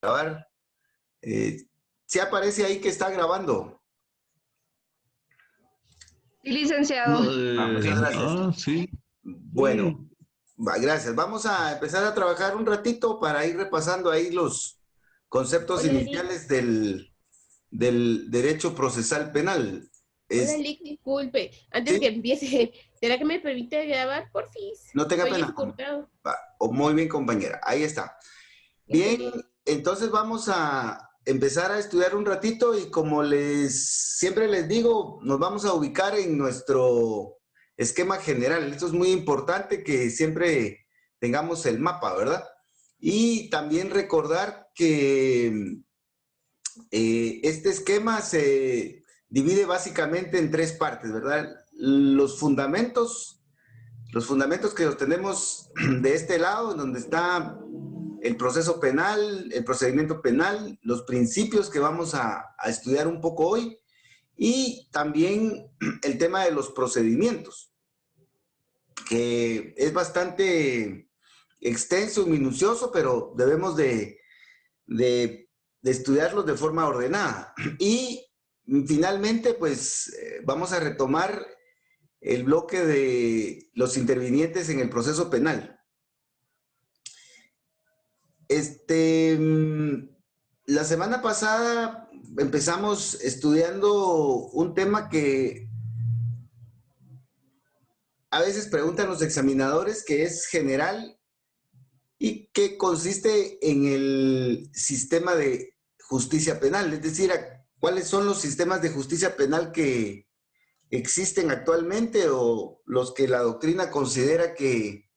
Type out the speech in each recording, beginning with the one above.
grabar. Sí aparece ahí que está grabando. Sí, licenciado. Muchas gracias. Sí. Bueno, gracias. Vamos a empezar a trabajar un ratito para ir repasando ahí los conceptos Hola, iniciales del derecho procesal penal. Hola, Lick, disculpe. Antes ¿Sí? que empiece, ¿será que me permite grabar, porfis? No tenga Estoy pena. escortado. Muy bien, compañera. Ahí está. Bien, entonces vamos a empezar a estudiar un ratito y como siempre les digo, nos vamos a ubicar en nuestro esquema general. Esto es muy importante que siempre tengamos el mapa, ¿verdad? Y también recordar que este esquema se divide básicamente en tres partes, ¿verdad? Los fundamentos que obtenemos de este lado, donde está el proceso penal, el procedimiento penal, los principios que vamos a estudiar un poco hoy y también el tema de los procedimientos, que es bastante extenso y minucioso, pero debemos de estudiarlos de forma ordenada. Y finalmente, pues vamos a retomar el bloque de los intervinientes en el proceso penal. La semana pasada empezamos estudiando un tema que a veces preguntan los examinadores, que es general y que consiste en el sistema de justicia penal, es decir, cuáles son los sistemas de justicia penal que existen actualmente o los que la doctrina considera que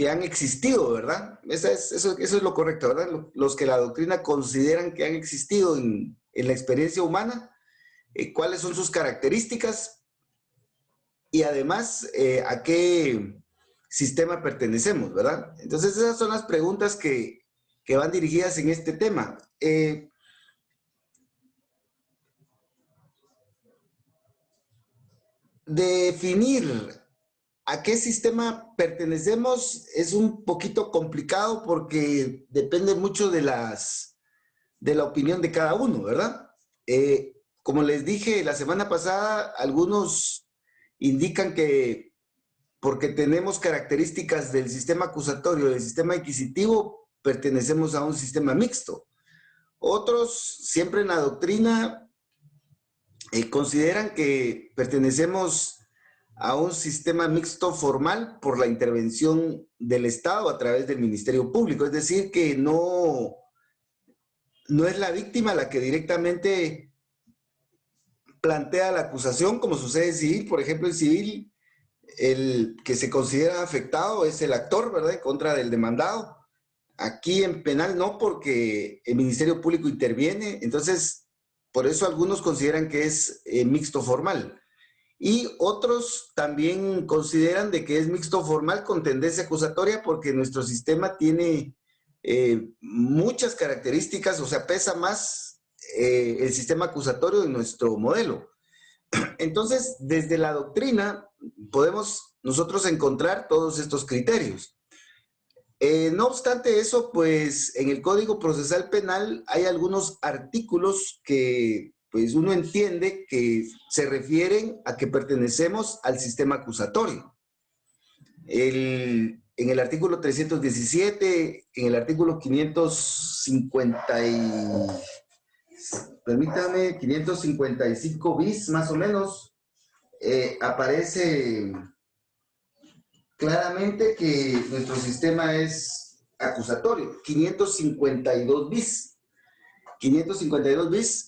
han existido, ¿verdad? Eso es lo correcto, ¿verdad? Los que la doctrina consideran que han existido en la experiencia humana, cuáles son sus características y además a qué sistema pertenecemos, ¿verdad? Entonces esas son las preguntas que van dirigidas en este tema. Definir ¿a qué sistema pertenecemos? Es un poquito complicado porque depende mucho de la opinión de cada uno, ¿verdad? Como les dije la semana pasada, algunos indican que porque tenemos características del sistema acusatorio y del sistema inquisitivo, pertenecemos a un sistema mixto. Otros, siempre en la doctrina, consideran que pertenecemos a un sistema mixto formal por la intervención del Estado a través del Ministerio Público. Es decir, que no es la víctima la que directamente plantea la acusación, como sucede en civil. Por ejemplo, en civil, el que se considera afectado es el actor, ¿verdad?, en contra del demandado. Aquí en penal no, porque el Ministerio Público interviene. Entonces, por eso algunos consideran que es mixto formal. Y otros también consideran de que es mixto formal con tendencia acusatoria porque nuestro sistema tiene muchas características, o sea, pesa más el sistema acusatorio de nuestro modelo. Entonces, desde la doctrina podemos nosotros encontrar todos estos criterios. No obstante eso, pues en el Código Procesal Penal hay algunos artículos que pues uno entiende que se refieren a que pertenecemos al sistema acusatorio. En el artículo 317, en el artículo 555 bis más o menos, aparece claramente que nuestro sistema es acusatorio. 552 bis. 552 bis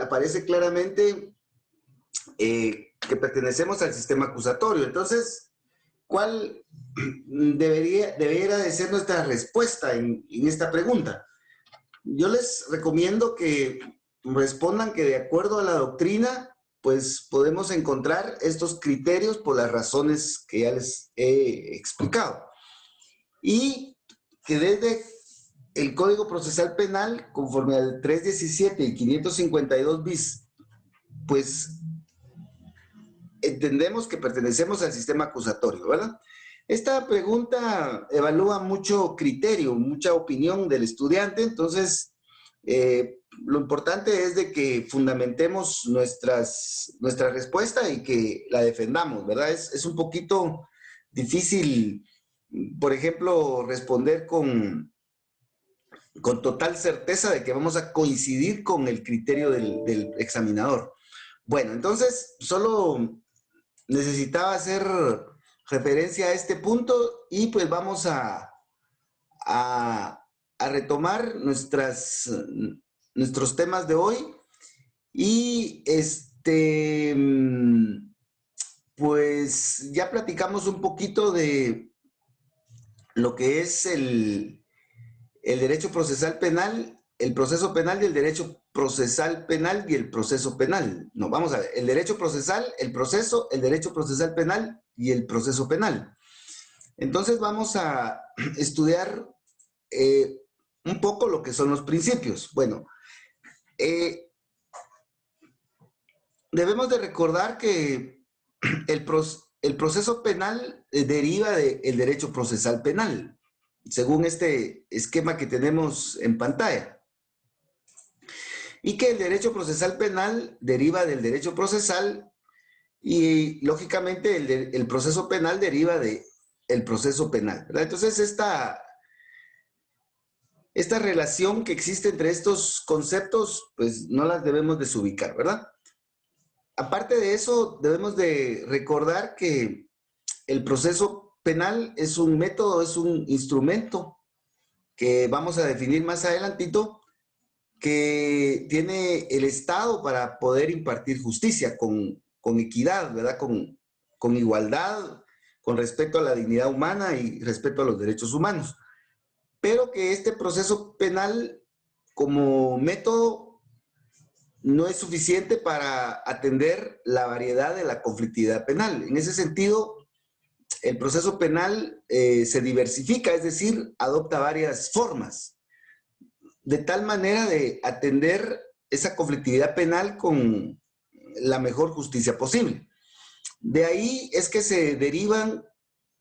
aparece claramente que pertenecemos al sistema acusatorio. Entonces, ¿cuál debería de ser nuestra respuesta en esta pregunta? Yo les recomiendo que respondan que de acuerdo a la doctrina, pues podemos encontrar estos criterios por las razones que ya les he explicado. Y que desde el Código Procesal Penal, conforme al 317 y 552 bis, pues entendemos que pertenecemos al sistema acusatorio, ¿verdad? Esta pregunta evalúa mucho criterio, mucha opinión del estudiante, entonces lo importante es de que fundamentemos nuestra respuesta y que la defendamos, ¿verdad? Es un poquito difícil, por ejemplo, responder con total certeza de que vamos a coincidir con el criterio del examinador. Bueno, entonces solo necesitaba hacer referencia a este punto y pues vamos a retomar nuestros temas de hoy y pues ya platicamos un poquito de lo que es el derecho procesal penal, el proceso penal y el derecho procesal penal y el proceso penal. No, vamos a ver, el derecho procesal, el proceso, el derecho procesal penal y el proceso penal. Entonces vamos a estudiar un poco lo que son los principios. Bueno, debemos de recordar que el proceso penal deriva del derecho procesal penal, según este esquema que tenemos en pantalla. Y que el derecho procesal penal deriva del derecho procesal y, lógicamente, el proceso penal deriva del proceso penal, ¿verdad? Entonces, esta relación que existe entre estos conceptos, pues no las debemos desubicar, ¿verdad? Aparte de eso, debemos de recordar que el proceso penal es un método, es un instrumento que vamos a definir más adelantito, que tiene el Estado para poder impartir justicia con equidad, ¿verdad? Con igualdad, con respeto a la dignidad humana y respeto a los derechos humanos. Pero que este proceso penal como método no es suficiente para atender la variedad de la conflictividad penal. En ese sentido, el proceso penal se diversifica, es decir, adopta varias formas, de tal manera de atender esa conflictividad penal con la mejor justicia posible. De ahí es que se derivan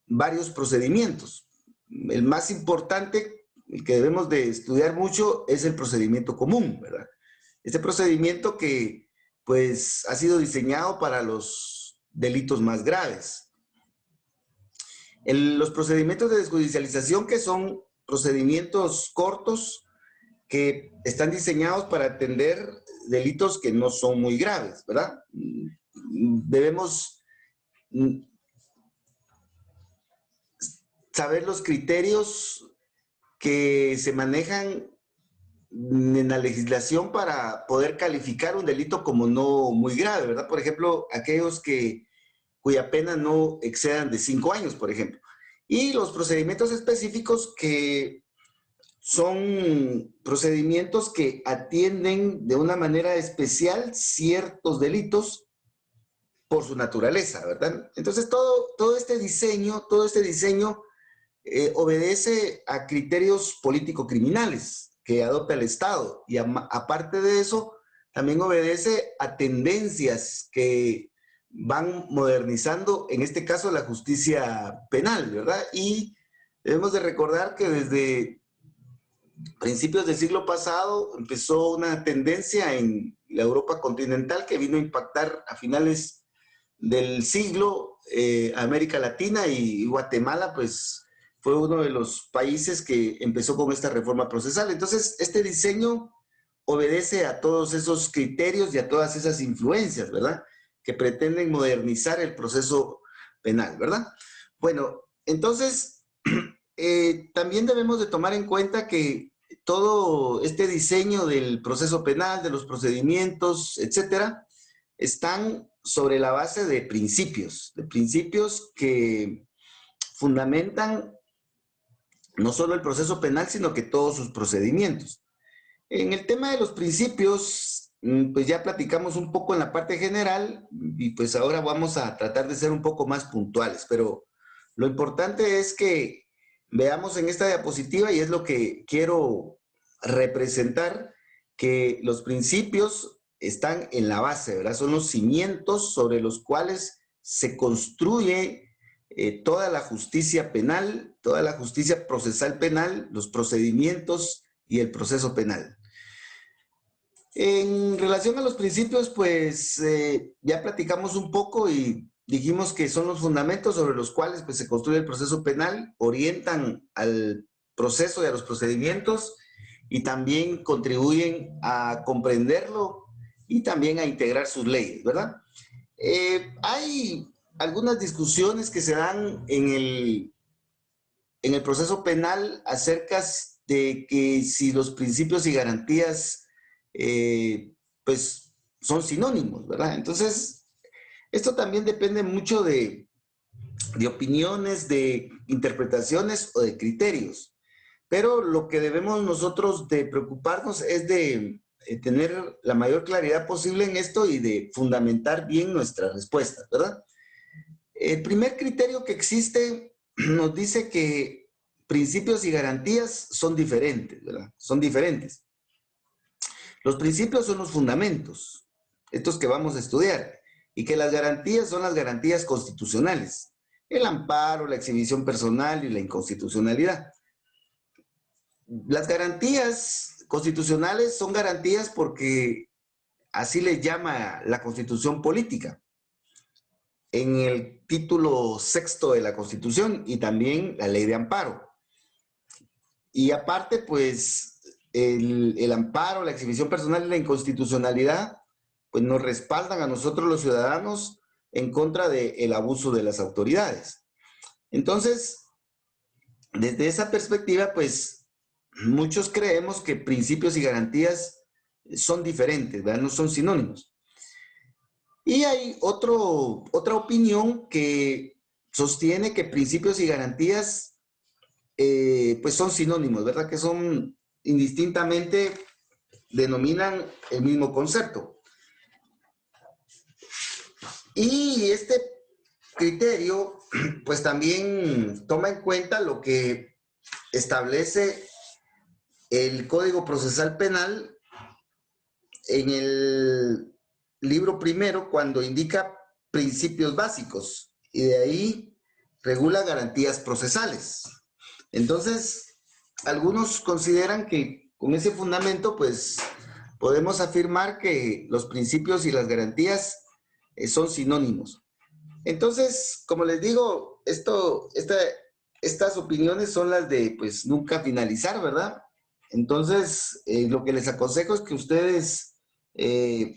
varios procedimientos. El más importante, el que debemos de estudiar mucho, es el procedimiento común, ¿verdad? Este procedimiento que, pues, ha sido diseñado para los delitos más graves. Los procedimientos de desjudicialización, que son procedimientos cortos que están diseñados para atender delitos que no son muy graves, ¿verdad? Debemos saber los criterios que se manejan en la legislación para poder calificar un delito como no muy grave, ¿verdad? Por ejemplo, aquellos cuya pena no excedan de 5 años, por ejemplo. Y los procedimientos específicos que son procedimientos que atienden de una manera especial ciertos delitos por su naturaleza, ¿verdad? Entonces, todo este diseño obedece a criterios político-criminales que adopta el Estado. Y aparte de eso, también obedece a tendencias que van modernizando, en este caso, la justicia penal, ¿verdad? Y debemos de recordar que desde principios del siglo pasado empezó una tendencia en la Europa continental que vino a impactar a finales del siglo América Latina, y Guatemala pues fue uno de los países que empezó con esta reforma procesal. Entonces, este diseño obedece a todos esos criterios y a todas esas influencias, ¿verdad? Que pretenden modernizar el proceso penal, ¿verdad? Bueno, entonces, también debemos de tomar en cuenta que todo este diseño del proceso penal, de los procedimientos, etcétera, están sobre la base de principios que fundamentan no solo el proceso penal, sino que todos sus procedimientos. En el tema de los principios, pues ya platicamos un poco en la parte general y pues ahora vamos a tratar de ser un poco más puntuales, pero lo importante es que veamos en esta diapositiva, y es lo que quiero representar, que los principios están en la base, ¿verdad? Son los cimientos sobre los cuales se construye toda la justicia penal, toda la justicia procesal penal, los procedimientos y el proceso penal. En relación a los principios, pues ya platicamos un poco y dijimos que son los fundamentos sobre los cuales pues, se construye el proceso penal, orientan al proceso y a los procedimientos y también contribuyen a comprenderlo y también a integrar sus leyes, ¿verdad? Hay algunas discusiones que se dan en el proceso penal acerca de que si los principios y garantías pues son sinónimos, ¿verdad? Entonces, esto también depende mucho de opiniones, de interpretaciones o de criterios. Pero lo que debemos nosotros de preocuparnos es de tener la mayor claridad posible en esto y de fundamentar bien nuestras respuestas, ¿verdad? El primer criterio que existe nos dice que principios y garantías son diferentes, ¿verdad? Son diferentes. Los principios son los fundamentos, estos que vamos a estudiar, y que las garantías son las garantías constitucionales, el amparo, la exhibición personal y la inconstitucionalidad. Las garantías constitucionales son garantías porque así les llama la Constitución política, en el título 6 de la Constitución y también la ley de amparo. Y aparte, pues, el amparo, la exhibición personal y la inconstitucionalidad, pues nos respaldan a nosotros los ciudadanos en contra del abuso de las autoridades. Entonces, desde esa perspectiva, pues, muchos creemos que principios y garantías son diferentes, ¿verdad? No son sinónimos. Y hay otra opinión que sostiene que principios y garantías pues son sinónimos, ¿verdad? Que son indistintamente, denominan el mismo concepto. Y este criterio, pues también toma en cuenta lo que establece el Código Procesal Penal en el libro primero, cuando indica principios básicos, y de ahí regula garantías procesales. Entonces, algunos consideran que con ese fundamento, pues, podemos afirmar que los principios y las garantías son sinónimos. Entonces, como les digo, estas opiniones son las de, pues, nunca finalizar, ¿verdad? Entonces, lo que les aconsejo es que ustedes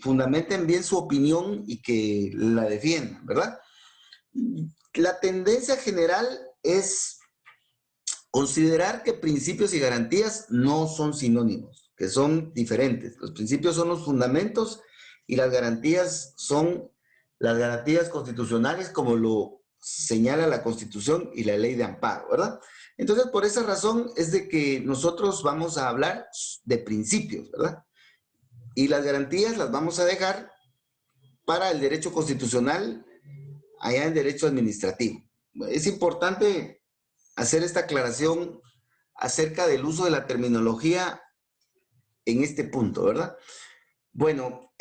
fundamenten bien su opinión y que la defiendan, ¿verdad? La tendencia general es considerar que principios y garantías no son sinónimos, que son diferentes. Los principios son los fundamentos y las garantías son las garantías constitucionales, como lo señala la Constitución y la ley de amparo, ¿verdad? Entonces, por esa razón es de que nosotros vamos a hablar de principios, ¿verdad? Y las garantías las vamos a dejar para el derecho constitucional, allá en derecho administrativo. Es importante hacer esta aclaración acerca del uso de la terminología en este punto, ¿verdad? Bueno,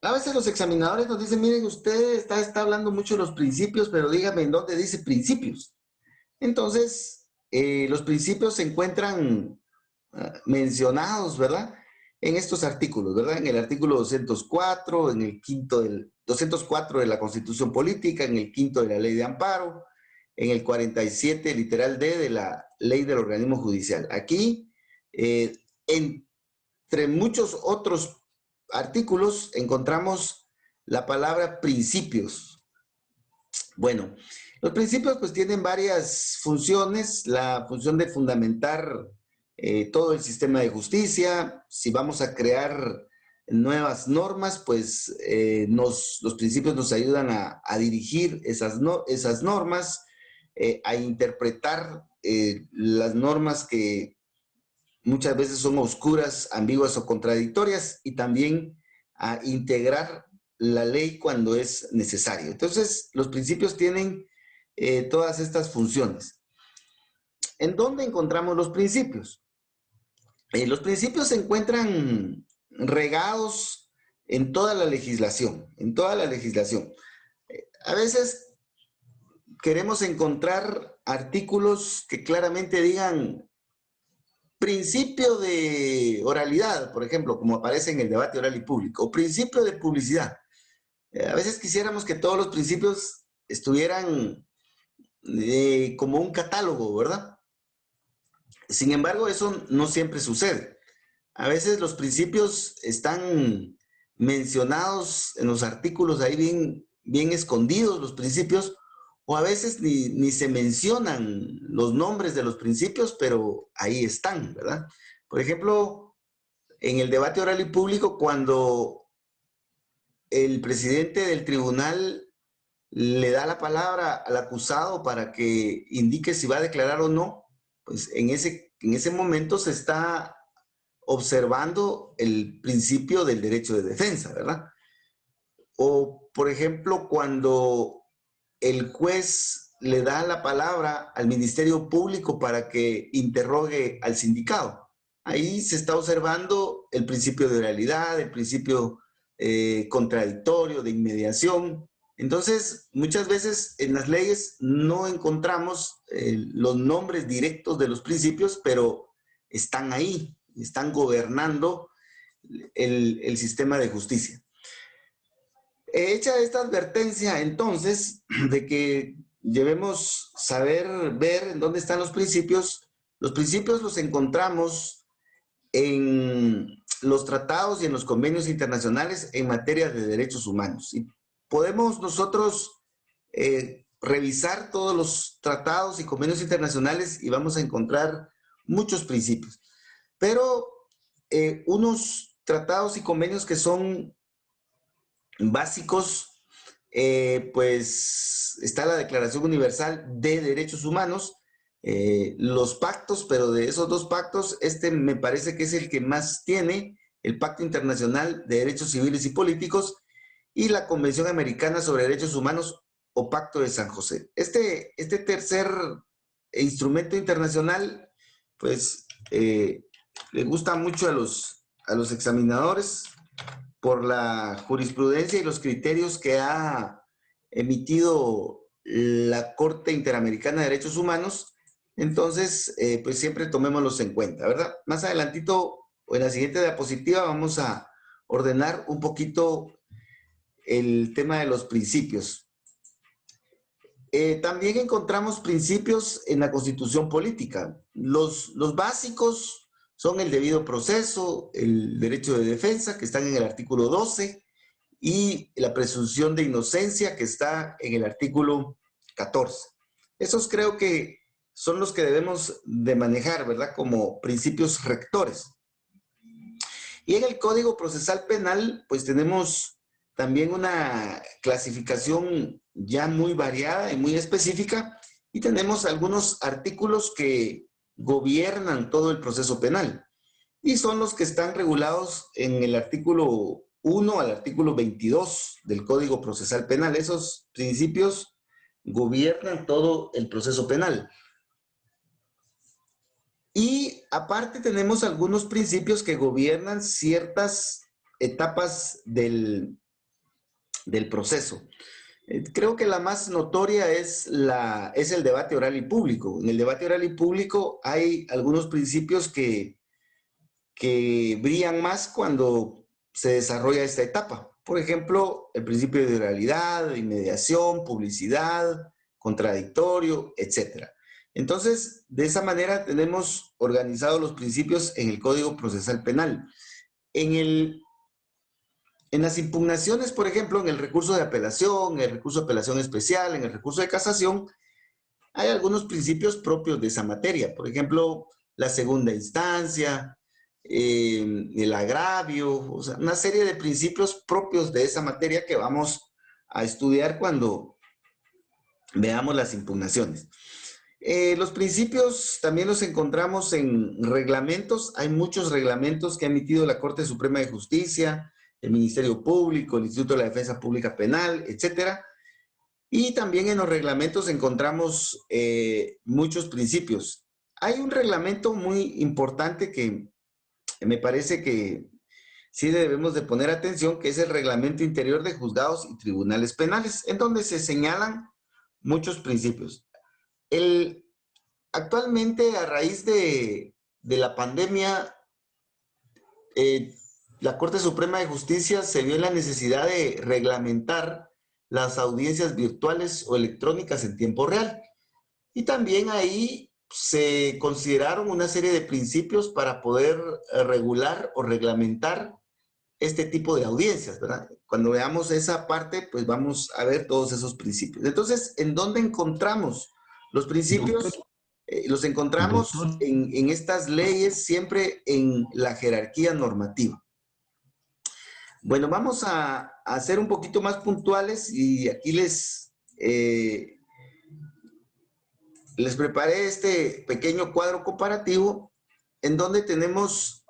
a veces los examinadores nos dicen, miren, usted está hablando mucho de los principios, pero dígame en dónde dice principios. Entonces, los principios se encuentran mencionados, ¿verdad? En estos artículos, ¿verdad? En el artículo 204, en el quinto del 204 de la Constitución Política, en el quinto de la Ley de Amparo, en el 47, literal D, de la Ley del Organismo Judicial. Aquí, entre muchos otros artículos, encontramos la palabra principios. Bueno, los principios pues tienen varias funciones. La función de fundamentar todo el sistema de justicia. Si vamos a crear nuevas normas, pues los principios nos ayudan a dirigir esas normas, a interpretar las normas que muchas veces son oscuras, ambiguas o contradictorias, y también a integrar la ley cuando es necesario. Entonces, los principios tienen todas estas funciones. ¿En dónde encontramos los principios? Los principios se encuentran regados en toda la legislación, A veces queremos encontrar artículos que claramente digan principio de oralidad, por ejemplo, como aparece en el debate oral y público, o principio de publicidad. A veces quisiéramos que todos los principios estuvieran como un catálogo, ¿verdad? Sin embargo, eso no siempre sucede. A veces los principios están mencionados en los artículos ahí bien escondidos, los principios, o a veces ni se mencionan los nombres de los principios, pero ahí están, ¿verdad? Por ejemplo, en el debate oral y público, cuando el presidente del tribunal le da la palabra al acusado para que indique si va a declarar o no, pues en ese momento se está observando el principio del derecho de defensa, ¿verdad? O, por ejemplo, cuando el juez le da la palabra al Ministerio Público para que interrogue al sindicado. Ahí se está observando el principio de oralidad, el principio contradictorio, de inmediación. Entonces, muchas veces en las leyes no encontramos los nombres directos de los principios, pero están ahí, están gobernando el sistema de justicia. Hecha esta advertencia, entonces, de que debemos saber ver en dónde están los principios los encontramos en los tratados y en los convenios internacionales en materia de derechos humanos. Y podemos nosotros revisar todos los tratados y convenios internacionales y vamos a encontrar muchos principios. Pero unos tratados y convenios que son básicos, pues está la Declaración Universal de Derechos Humanos, los pactos, pero de esos dos pactos, este me parece que es el que más tiene, el Pacto Internacional de Derechos Civiles y Políticos y la Convención Americana sobre Derechos Humanos o Pacto de San José. Este tercer instrumento internacional, pues, le gusta mucho a los examinadores por la jurisprudencia y los criterios que ha emitido la Corte Interamericana de Derechos Humanos. Entonces, pues siempre tomémoslos en cuenta, ¿verdad? Más adelantito, o en la siguiente diapositiva, vamos a ordenar un poquito el tema de los principios. También encontramos principios en la Constitución política. Los básicos son el debido proceso, el derecho de defensa, que están en el artículo 12, y la presunción de inocencia, que está en el artículo 14. Esos creo que son los que debemos de manejar, ¿verdad? Como principios rectores. Y en el Código Procesal Penal, pues tenemos también una clasificación ya muy variada y muy específica, y tenemos algunos artículos que gobiernan todo el proceso penal, y son los que están regulados en el artículo 1 al artículo 22 del Código Procesal Penal. Esos principios gobiernan todo el proceso penal. Y aparte tenemos algunos principios que gobiernan ciertas etapas del proceso. Creo que la más notoria es el debate oral y público. En el debate oral y público hay algunos principios que brillan más cuando se desarrolla esta etapa. Por ejemplo, el principio de oralidad, de inmediación, publicidad, contradictorio, etc. Entonces, de esa manera tenemos organizados los principios en el Código Procesal Penal. En las impugnaciones, por ejemplo, en el recurso de apelación, en el recurso de apelación especial, en el recurso de casación, hay algunos principios propios de esa materia. Por ejemplo, la segunda instancia, el agravio, o sea, una serie de principios propios de esa materia que vamos a estudiar cuando veamos las impugnaciones. Los principios también los encontramos en reglamentos. Hay muchos reglamentos que ha emitido la Corte Suprema de Justicia, el Ministerio Público, el Instituto de la Defensa Pública Penal, etcétera. Y también en los reglamentos encontramos muchos principios. Hay un reglamento muy importante que me parece que sí debemos de poner atención, que es el Reglamento Interior de Juzgados y Tribunales Penales, en donde se señalan muchos principios. Actualmente, a raíz de la pandemia, la Corte Suprema de Justicia se vio en la necesidad de reglamentar las audiencias virtuales o electrónicas en tiempo real. Y también ahí se consideraron una serie de principios para poder regular o reglamentar este tipo de audiencias, ¿verdad? Cuando veamos esa parte, pues vamos a ver todos esos principios. Entonces, ¿en dónde encontramos los principios? Los encontramos en estas leyes, siempre en la jerarquía normativa. Bueno, vamos a ser un poquito más puntuales y aquí les preparé este pequeño cuadro comparativo en donde tenemos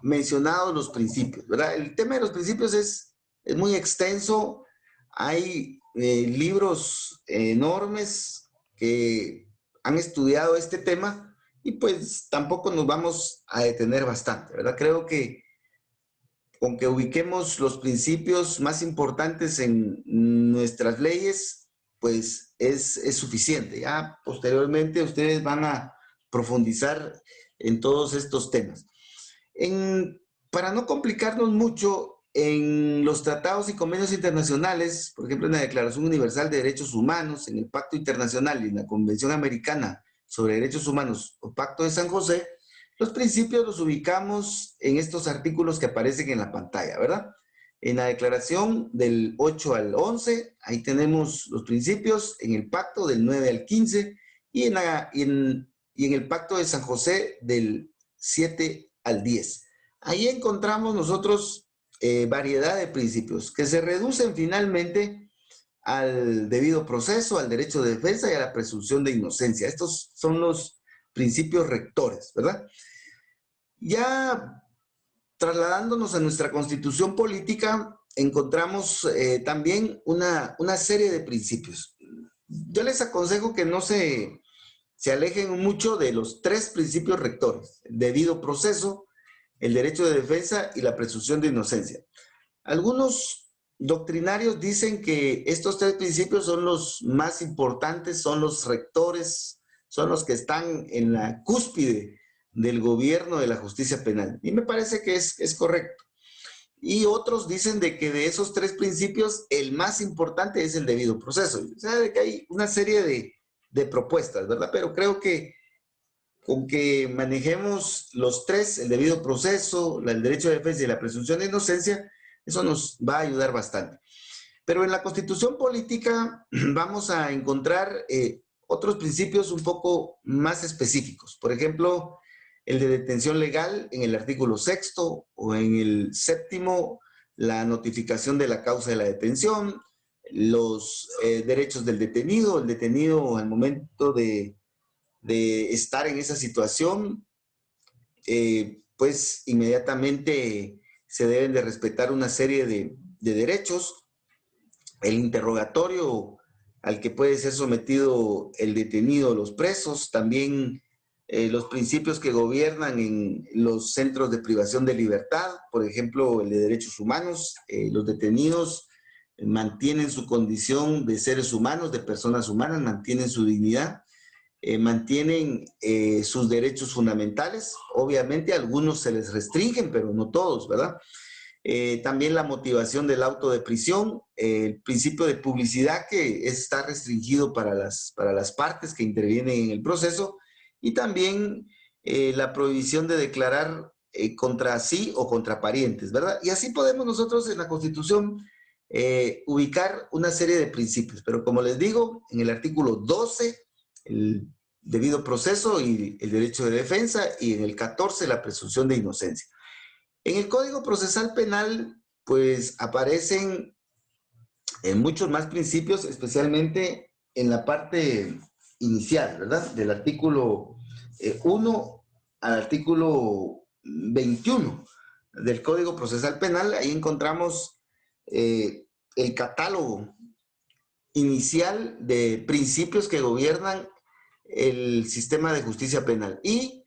mencionados los principios, ¿verdad? El tema de los principios es muy extenso. Hay libros enormes que han estudiado este tema y pues tampoco nos vamos a detener bastante, ¿verdad? Creo que con que ubiquemos los principios más importantes en nuestras leyes, pues es suficiente. Ya posteriormente ustedes van a profundizar en todos estos temas. Para no complicarnos mucho, en los tratados y convenios internacionales, por ejemplo, en la Declaración Universal de Derechos Humanos, en el Pacto Internacional y en la Convención Americana sobre Derechos Humanos o Pacto de San José, los principios los ubicamos en estos artículos que aparecen en la pantalla, ¿verdad? En la declaración del 8 al 11, ahí tenemos los principios, en el pacto del 9 al 15 y en el pacto de San José del 7 al 10. Ahí encontramos nosotros variedad de principios que se reducen finalmente al debido proceso, al derecho de defensa y a la presunción de inocencia. Estos son los principios rectores, ¿verdad? Ya trasladándonos a nuestra constitución política, encontramos también una serie de principios. Yo les aconsejo que no se alejen mucho de los tres principios rectores: el debido proceso, el derecho de defensa y la presunción de inocencia. Algunos doctrinarios dicen que estos tres principios son los más importantes, son los rectores, son los que están en la cúspide del gobierno de la justicia penal. Y me parece que es correcto. Y otros dicen de que de esos tres principios, el más importante es el debido proceso. O sea, de que hay una serie de propuestas, ¿verdad? Pero creo que con que manejemos los tres, el debido proceso, el derecho de defensa y la presunción de inocencia, eso nos va a ayudar bastante. Pero en la Constitución política vamos a encontrar otros principios un poco más específicos. Por ejemplo, el de detención legal en el artículo 6º o en el 7º, la notificación de la causa de la detención, los derechos del detenido, el detenido al momento de estar en esa situación, pues inmediatamente se deben de respetar una serie de derechos. El interrogatorio al que puede ser sometido el detenido, los presos, también los principios que gobiernan en los centros de privación de libertad, por ejemplo, el de derechos humanos. Los detenidos mantienen su condición de seres humanos, de personas humanas, mantienen su dignidad. Mantienen sus derechos fundamentales. Obviamente a algunos se les restringen, pero no todos, ¿verdad? También la motivación del auto de prisión, el principio de publicidad que está restringido para las partes que intervienen en el proceso, y también la prohibición de declarar contra sí o contra parientes, ¿verdad? Y así podemos nosotros en la Constitución ubicar una serie de principios, pero como les digo, en el artículo 12, el debido proceso y el derecho de defensa, y en el 14 la presunción de inocencia. En el Código Procesal Penal, pues aparecen muchos más principios, especialmente en la parte inicial, ¿verdad? Del artículo 1 al artículo 21 del Código Procesal Penal. Ahí encontramos el catálogo inicial de principios que gobiernan el sistema de justicia penal. Y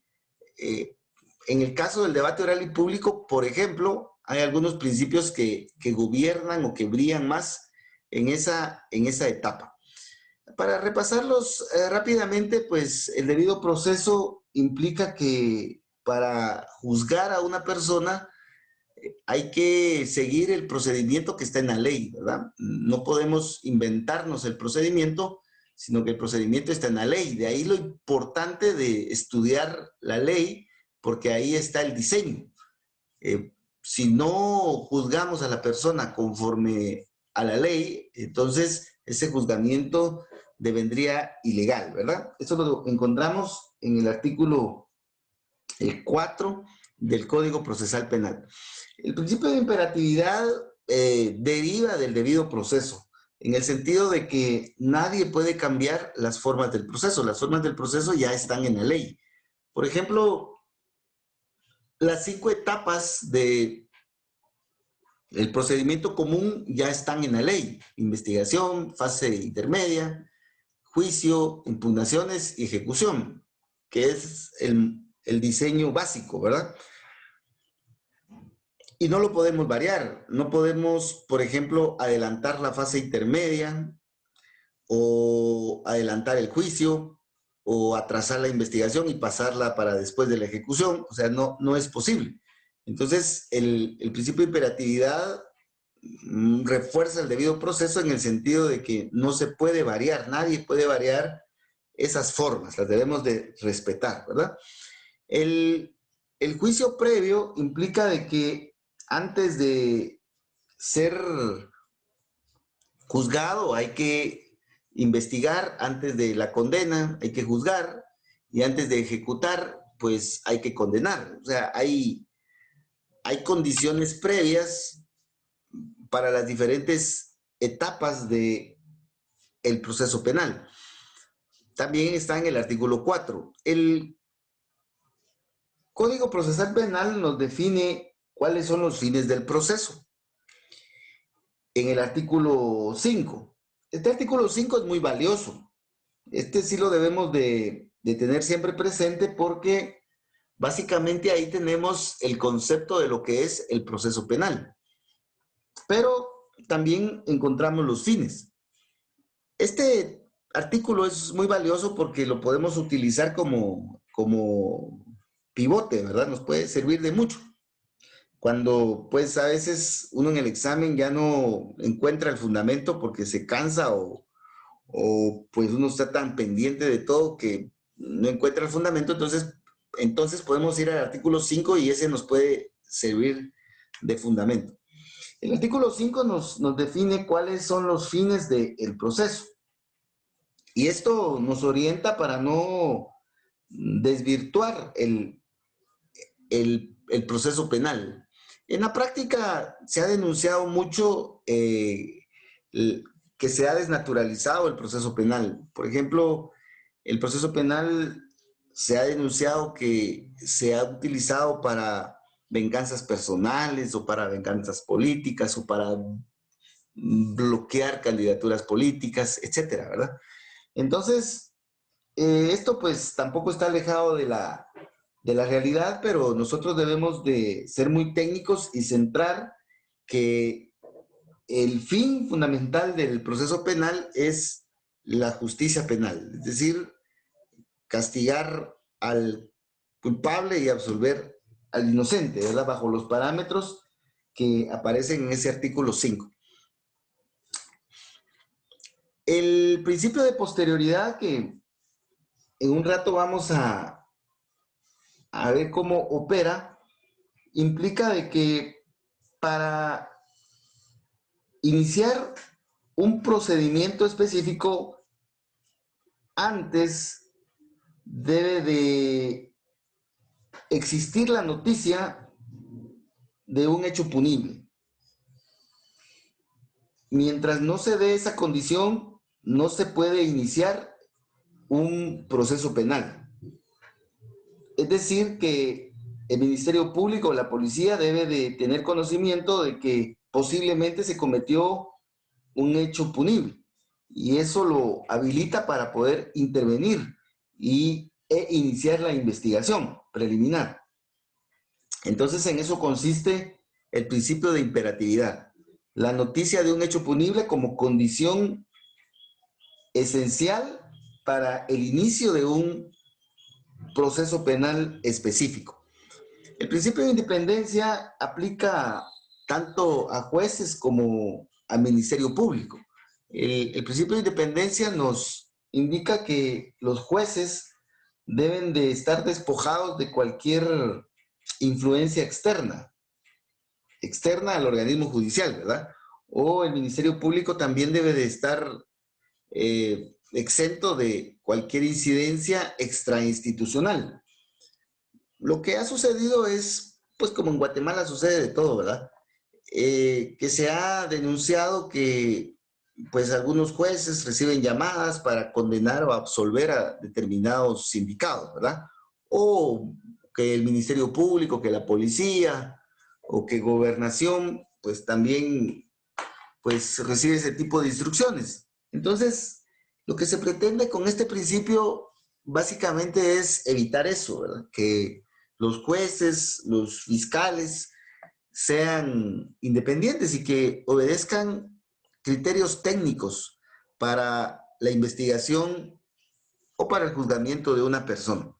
en el caso del debate oral y público, por ejemplo, hay algunos principios que gobiernan o que brillan más en esa etapa. Para repasarlos rápidamente, pues el debido proceso implica que para juzgar a una persona hay que seguir el procedimiento que está en la ley, ¿verdad? No podemos inventarnos el procedimiento, sino que el procedimiento está en la ley. De ahí lo importante de estudiar la ley, porque ahí está el diseño. Si no juzgamos a la persona conforme a la ley, entonces ese juzgamiento devendría ilegal, ¿verdad? Eso lo encontramos en el artículo 4 del Código Procesal Penal. El principio de imperatividad deriva del debido proceso, en el sentido de que nadie puede cambiar las formas del proceso. Las formas del proceso ya están en la ley. Por ejemplo, las 5 etapas del procedimiento común ya están en la ley. Investigación, fase intermedia, juicio, impugnaciones y ejecución, que es el diseño básico, ¿verdad? Y no lo podemos variar. No podemos, por ejemplo, adelantar la fase intermedia o adelantar el juicio o atrasar la investigación y pasarla para después de la ejecución. O sea, no es posible. Entonces, el principio de imperatividad refuerza el debido proceso en el sentido de que no se puede variar, nadie puede variar esas formas, las debemos de respetar, ¿verdad? El juicio previo implica de que antes de ser juzgado hay que investigar, antes de la condena hay que juzgar y antes de ejecutar pues hay que condenar. O sea, hay condiciones previas para las diferentes etapas del proceso penal. También está en el artículo 4. El Código Procesal Penal nos define cuáles son los fines del proceso. En el artículo 5. Este artículo 5 es muy valioso. Este sí lo debemos de tener siempre presente porque básicamente ahí tenemos el concepto de lo que es el proceso penal. Pero también encontramos los fines. Este artículo es muy valioso porque lo podemos utilizar como pivote, ¿verdad? Nos puede servir de mucho. Cuando, pues, a veces uno en el examen ya no encuentra el fundamento porque se cansa o pues uno está tan pendiente de todo que no encuentra el fundamento, entonces podemos ir al artículo 5 y ese nos puede servir de fundamento. El artículo 5 nos define cuáles son los fines del proceso. Y esto nos orienta para no desvirtuar el proceso penal. En la práctica se ha denunciado mucho que se ha desnaturalizado el proceso penal. Por ejemplo, el proceso penal se ha denunciado que se ha utilizado para venganzas personales o para venganzas políticas o para bloquear candidaturas políticas, etcétera, ¿verdad? Entonces, esto pues tampoco está alejado de la realidad, pero nosotros debemos de ser muy técnicos y centrar que el fin fundamental del proceso penal es la justicia penal, es decir, castigar al culpable y absolver al inocente, ¿verdad? Bajo los parámetros que aparecen en ese artículo 5. El principio de posterioridad, que en un rato vamos a ver cómo opera, implica de que para iniciar un procedimiento específico, antes debe de existir la noticia de un hecho punible. Mientras no se dé esa condición, no se puede iniciar un proceso penal. Es decir, que el Ministerio Público o la policía debe de tener conocimiento de que posiblemente se cometió un hecho punible y eso lo habilita para poder intervenir e iniciar la investigación preliminar. Entonces, en eso consiste el principio de imperatividad. La noticia de un hecho punible como condición esencial para el inicio de un proceso penal específico. El principio de independencia aplica tanto a jueces como al Ministerio Público. El principio de independencia nos indica que los jueces deben de estar despojados de cualquier influencia externa al organismo judicial, ¿verdad? O el Ministerio Público también debe de estar exento de cualquier incidencia extrainstitucional. Lo que ha sucedido es, pues como en Guatemala sucede de todo, ¿verdad? Que se ha denunciado que pues algunos jueces reciben llamadas para condenar o absolver a determinados sindicatos, ¿verdad? O que el Ministerio Público, que la policía o que gobernación, pues también pues recibe ese tipo de instrucciones. Entonces, lo que se pretende con este principio básicamente es evitar eso, ¿verdad? Que los jueces, los fiscales sean independientes y que obedezcan criterios técnicos para la investigación o para el juzgamiento de una persona,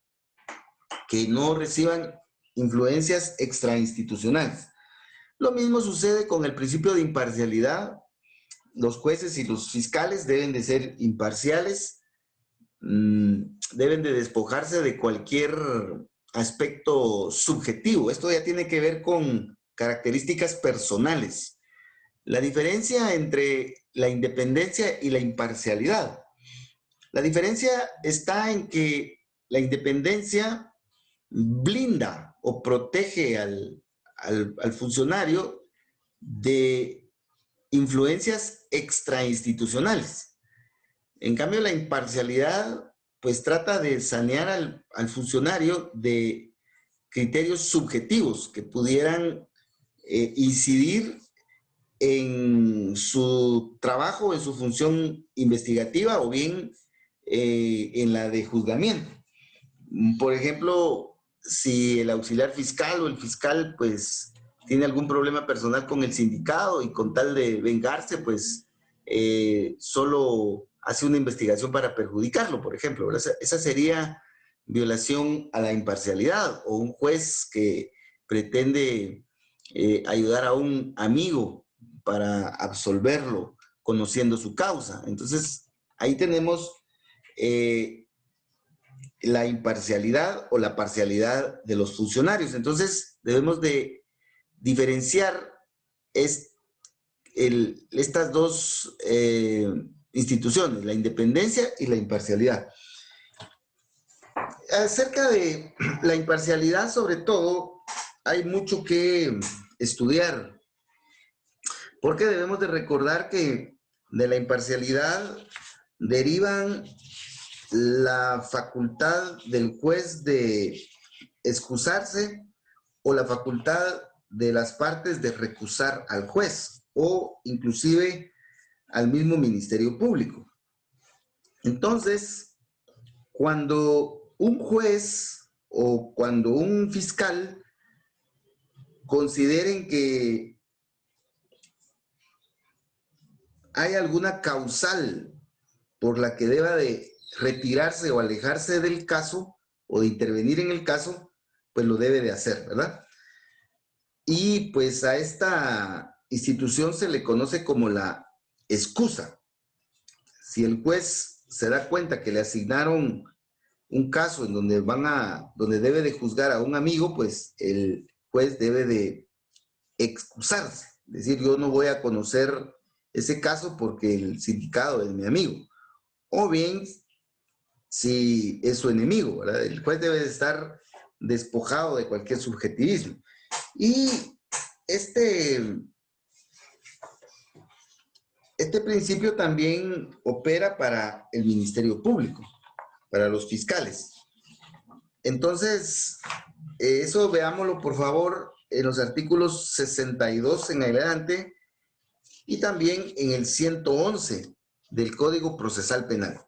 que no reciban influencias extrainstitucionales. Lo mismo sucede con el principio de imparcialidad. Los jueces y los fiscales deben de ser imparciales, deben de despojarse de cualquier aspecto subjetivo. Esto ya tiene que ver con características personales. La diferencia entre la independencia y la imparcialidad. La diferencia está en que la independencia blinda o protege al funcionario de influencias extrainstitucionales. En cambio, la imparcialidad pues trata de sanear al funcionario de criterios subjetivos que pudieran incidir en su trabajo, en su función investigativa o bien en la de juzgamiento. Por ejemplo, si el auxiliar fiscal o el fiscal pues tiene algún problema personal con el sindicado y con tal de vengarse, pues solo hace una investigación para perjudicarlo, por ejemplo. Esa sería violación a la imparcialidad, o un juez que pretende ayudar a un amigo para absolverlo conociendo su causa. Entonces, ahí tenemos la imparcialidad o la parcialidad de los funcionarios. Entonces, debemos de diferenciar estas dos instituciones, la independencia y la imparcialidad. Acerca de la imparcialidad, sobre todo, hay mucho que estudiar, porque debemos de recordar que de la imparcialidad derivan la facultad del juez de excusarse o la facultad de las partes de recusar al juez o inclusive al mismo Ministerio Público. Entonces, cuando un juez o cuando un fiscal consideren que hay alguna causal por la que deba de retirarse o alejarse del caso o de intervenir en el caso, pues lo debe de hacer, ¿verdad? Y pues a esta institución se le conoce como la excusa. Si el juez se da cuenta que le asignaron un caso en donde debe de juzgar a un amigo, pues el juez debe de excusarse, es decir, yo no voy a conocer ese caso porque el sindicado es mi amigo. O bien, si es su enemigo, ¿verdad? El juez debe de estar despojado de cualquier subjetivismo. Y este principio también opera para el Ministerio Público, para los fiscales. Entonces, eso veámoslo, por favor, en los artículos 62 en adelante y también en el 111 del Código Procesal Penal.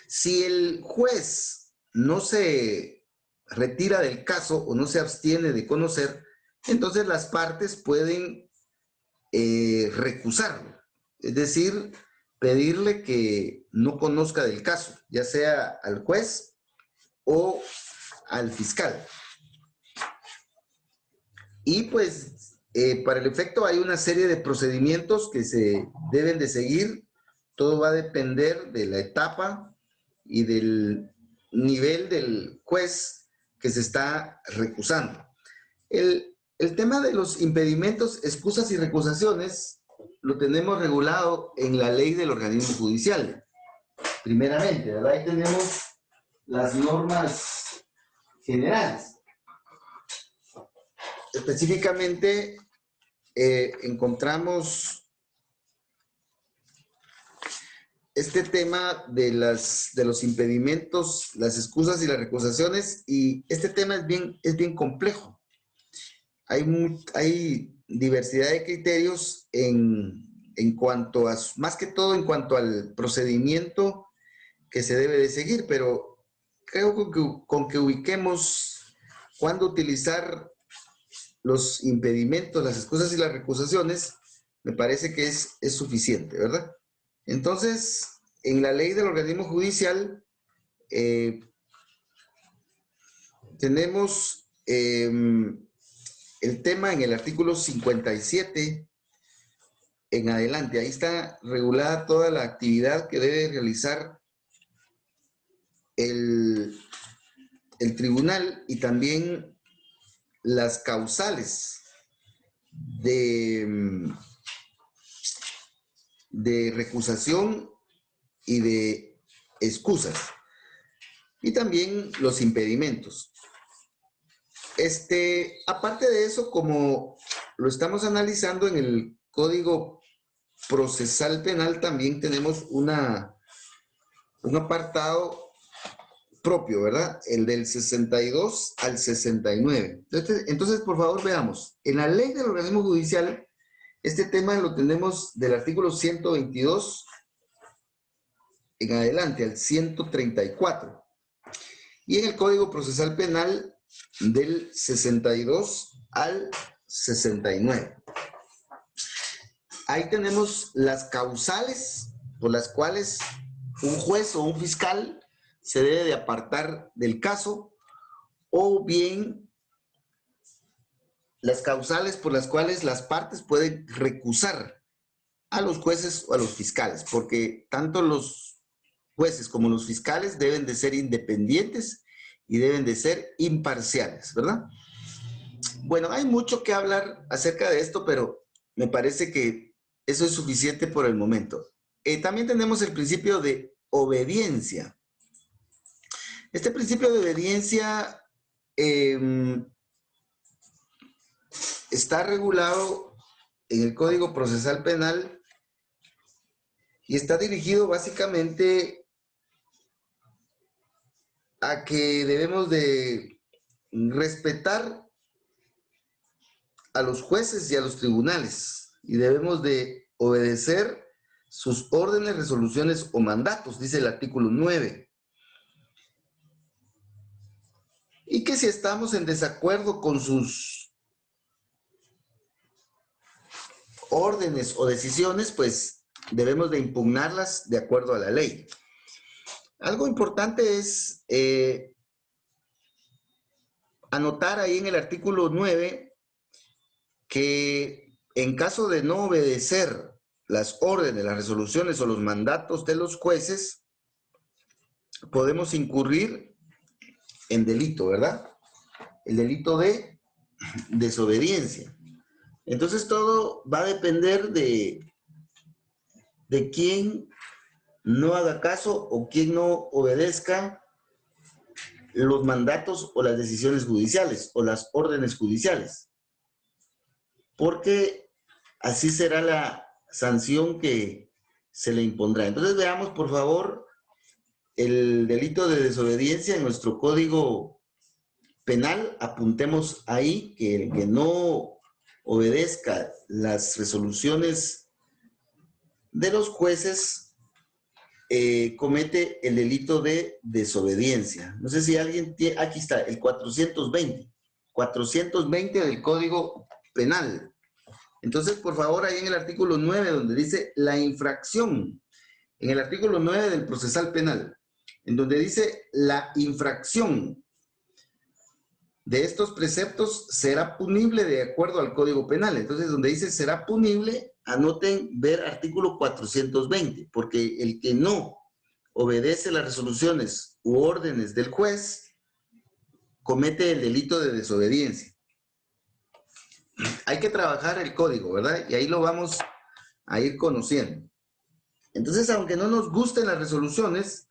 Si el juez no se retira del caso o no se abstiene de conocer, entonces las partes pueden recusarlo. Es decir, pedirle que no conozca del caso, ya sea al juez o al fiscal. Y pues para el efecto hay una serie de procedimientos que se deben de seguir. Todo va a depender de la etapa y del nivel del juez que se está recusando. El tema de los impedimentos, excusas y recusaciones lo tenemos regulado en la ley del organismo judicial. Primeramente, ¿verdad? Ahí tenemos las normas generales. Específicamente, encontramos este tema de los impedimentos, las excusas y las recusaciones, y este tema es bien complejo. Hay diversidad de criterios en cuanto a, más que todo en cuanto al procedimiento que se debe de seguir, pero creo que con que ubiquemos cuándo utilizar los impedimentos, las excusas y las recusaciones, me parece que es suficiente, ¿verdad? Entonces, en la ley del organismo judicial tenemos el tema en el artículo 57 en adelante. Ahí está regulada toda la actividad que debe realizar el tribunal y también las causales de recusación y de excusas. Y también los impedimentos. Aparte de eso, como lo estamos analizando en el Código Procesal Penal, también tenemos un apartado propio, ¿verdad? El del 62 al 69. Entonces, por favor, veamos. En la ley del organismo judicial, este tema lo tenemos del artículo 122 en adelante, al 134. Y en el Código Procesal Penal, del 62 al 69. Ahí tenemos las causales por las cuales un juez o un fiscal se debe de apartar del caso, o bien las causales por las cuales las partes pueden recusar a los jueces o a los fiscales, porque tanto los jueces como los fiscales deben de ser independientes y deben de ser imparciales, ¿verdad? Bueno, hay mucho que hablar acerca de esto, pero me parece que eso es suficiente por el momento. También tenemos el principio de obediencia. Este principio de obediencia está regulado en el Código Procesal Penal y está dirigido básicamente a que debemos de respetar a los jueces y a los tribunales y debemos de obedecer sus órdenes, resoluciones o mandatos, dice el artículo 9. Y que si estamos en desacuerdo con sus órdenes o decisiones, pues debemos de impugnarlas de acuerdo a la ley. Algo importante es anotar ahí en el artículo 9 que en caso de no obedecer las órdenes, las resoluciones o los mandatos de los jueces, podemos incurrir en delito, ¿verdad? El delito de desobediencia. Entonces todo va a depender de quién no haga caso o quién no obedezca los mandatos o las decisiones judiciales o las órdenes judiciales. Porque así será la sanción que se le impondrá. Entonces veamos, por favor, el delito de desobediencia en nuestro Código Penal. Apuntemos ahí que el que no obedezca las resoluciones de los jueces comete el delito de desobediencia. No sé si alguien tiene, aquí está, el 420 del Código Penal. Entonces, por favor, ahí en el artículo 9, donde dice la infracción en el artículo 9 del procesal penal, en donde dice la infracción de estos preceptos será punible de acuerdo al Código Penal. Entonces, donde dice será punible, anoten ver artículo 420, porque el que no obedece las resoluciones u órdenes del juez comete el delito de desobediencia. Hay que trabajar el código, ¿verdad? Y ahí lo vamos a ir conociendo. Entonces, aunque no nos gusten las resoluciones,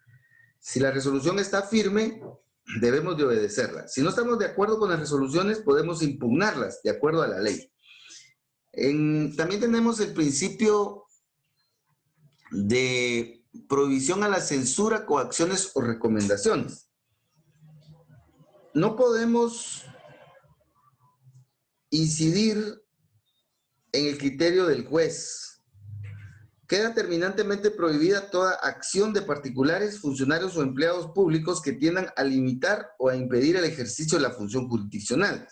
si la resolución está firme, debemos de obedecerla. Si no estamos de acuerdo con las resoluciones, podemos impugnarlas de acuerdo a la ley. También tenemos el principio de prohibición a la censura, coacciones o recomendaciones. No podemos incidir en el criterio del juez. Queda terminantemente prohibida toda acción de particulares, funcionarios o empleados públicos que tiendan a limitar o a impedir el ejercicio de la función jurisdiccional,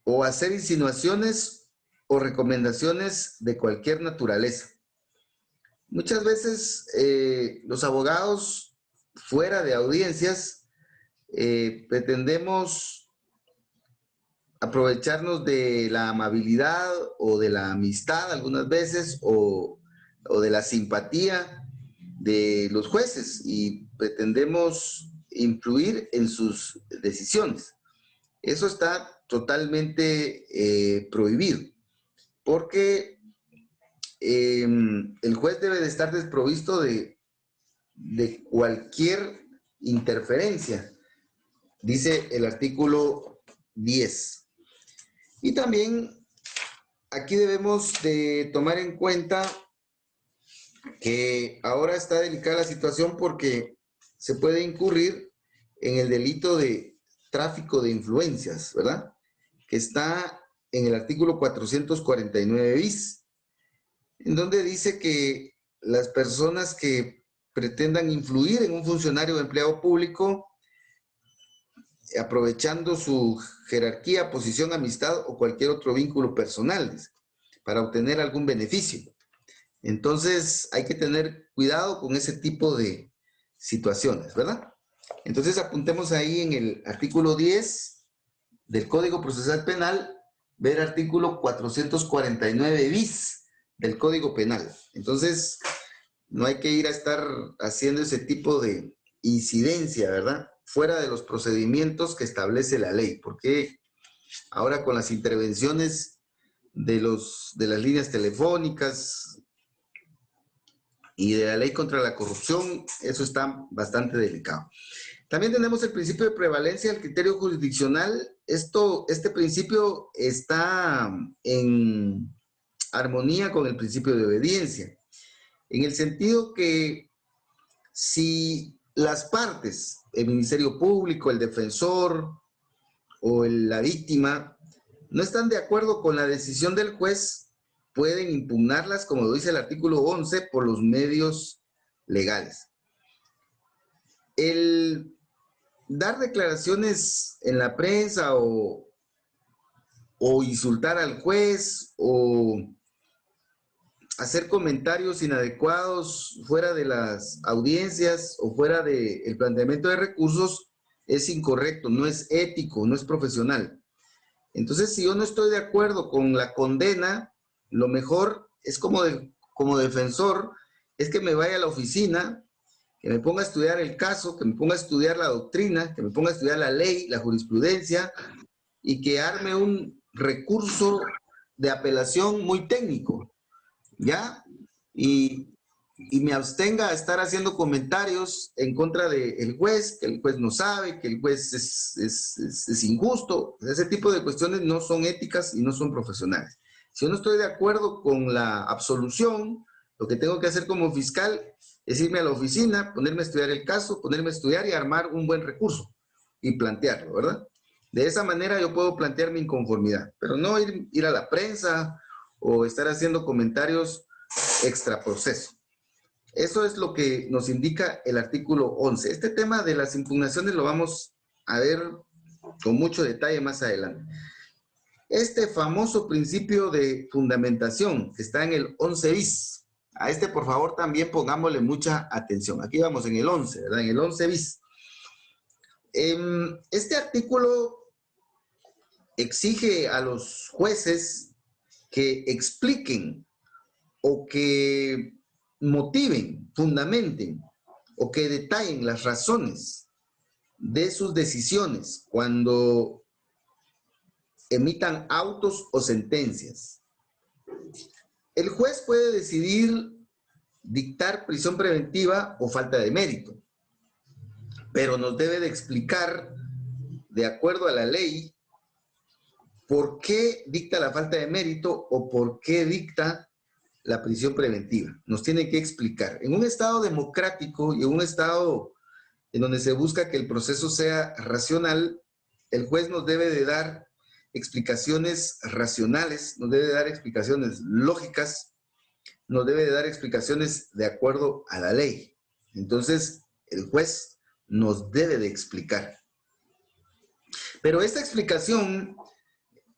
o hacer insinuaciones o recomendaciones de cualquier naturaleza. Muchas veces los abogados fuera de audiencias pretendemos aprovecharnos de la amabilidad o de la amistad algunas veces o de la simpatía de los jueces y pretendemos influir en sus decisiones. Eso está totalmente prohibido, porque el juez debe de estar desprovisto de cualquier interferencia, dice el artículo 10. Y también aquí debemos de tomar en cuenta que ahora está delicada la situación porque se puede incurrir en el delito de tráfico de influencias, ¿verdad? Que está en el artículo 449 bis, en donde dice que las personas que pretendan influir en un funcionario o empleado público aprovechando su jerarquía, posición, amistad o cualquier otro vínculo personal para obtener algún beneficio. Entonces hay que tener cuidado con ese tipo de situaciones, ¿verdad? Entonces apuntemos ahí en el artículo 10 del Código Procesal Penal, ver artículo 449 bis del Código Penal. Entonces no hay que ir a estar haciendo ese tipo de incidencia, ¿verdad? Fuera de los procedimientos que establece la ley, porque ahora con las intervenciones de las líneas telefónicas y de la ley contra la corrupción, eso está bastante delicado. También tenemos el principio de prevalencia del criterio jurisdiccional. Este principio está en armonía con el principio de obediencia, en el sentido que si las partes, el Ministerio Público, el defensor o la víctima, no están de acuerdo con la decisión del juez, pueden impugnarlas, como lo dice el artículo 11, por los medios legales. El dar declaraciones en la prensa o insultar al juez o hacer comentarios inadecuados fuera de las audiencias o fuera del planteamiento de recursos es incorrecto, no es ético, no es profesional. Entonces, si yo no estoy de acuerdo con la condena, lo mejor es como defensor, es que me vaya a la oficina, que me ponga a estudiar el caso, que me ponga a estudiar la doctrina, que me ponga a estudiar la ley, la jurisprudencia, y que arme un recurso de apelación muy técnico, ¿ya? Y me abstenga a estar haciendo comentarios en contra del juez, que el juez no sabe, que el juez es injusto. Ese tipo de cuestiones no son éticas y no son profesionales. Si yo no estoy de acuerdo con la absolución, lo que tengo que hacer como fiscal es irme a la oficina, ponerme a estudiar el caso, ponerme a estudiar y armar un buen recurso y plantearlo, ¿verdad? De esa manera yo puedo plantear mi inconformidad, pero no ir a la prensa o estar haciendo comentarios extra proceso. Eso es lo que nos indica el artículo 11. Este tema de las impugnaciones lo vamos a ver con mucho detalle más adelante. Este famoso principio de fundamentación que está en el 11 bis, A este, por favor, también pongámosle mucha atención. Aquí vamos en el 11, ¿verdad? En el 11 bis. Este artículo exige a los jueces que expliquen o que motiven, fundamenten o que detallen las razones de sus decisiones cuando emitan autos o sentencias. El juez puede decidir dictar prisión preventiva o falta de mérito, pero nos debe de explicar, de acuerdo a la ley, por qué dicta la falta de mérito o por qué dicta la prisión preventiva. Nos tiene que explicar. En un Estado democrático y en un Estado en donde se busca que el proceso sea racional, el juez nos debe de dar explicaciones racionales, nos debe de dar explicaciones lógicas, nos debe de dar explicaciones de acuerdo a la ley. Entonces, el juez nos debe de explicar. Pero esta explicación,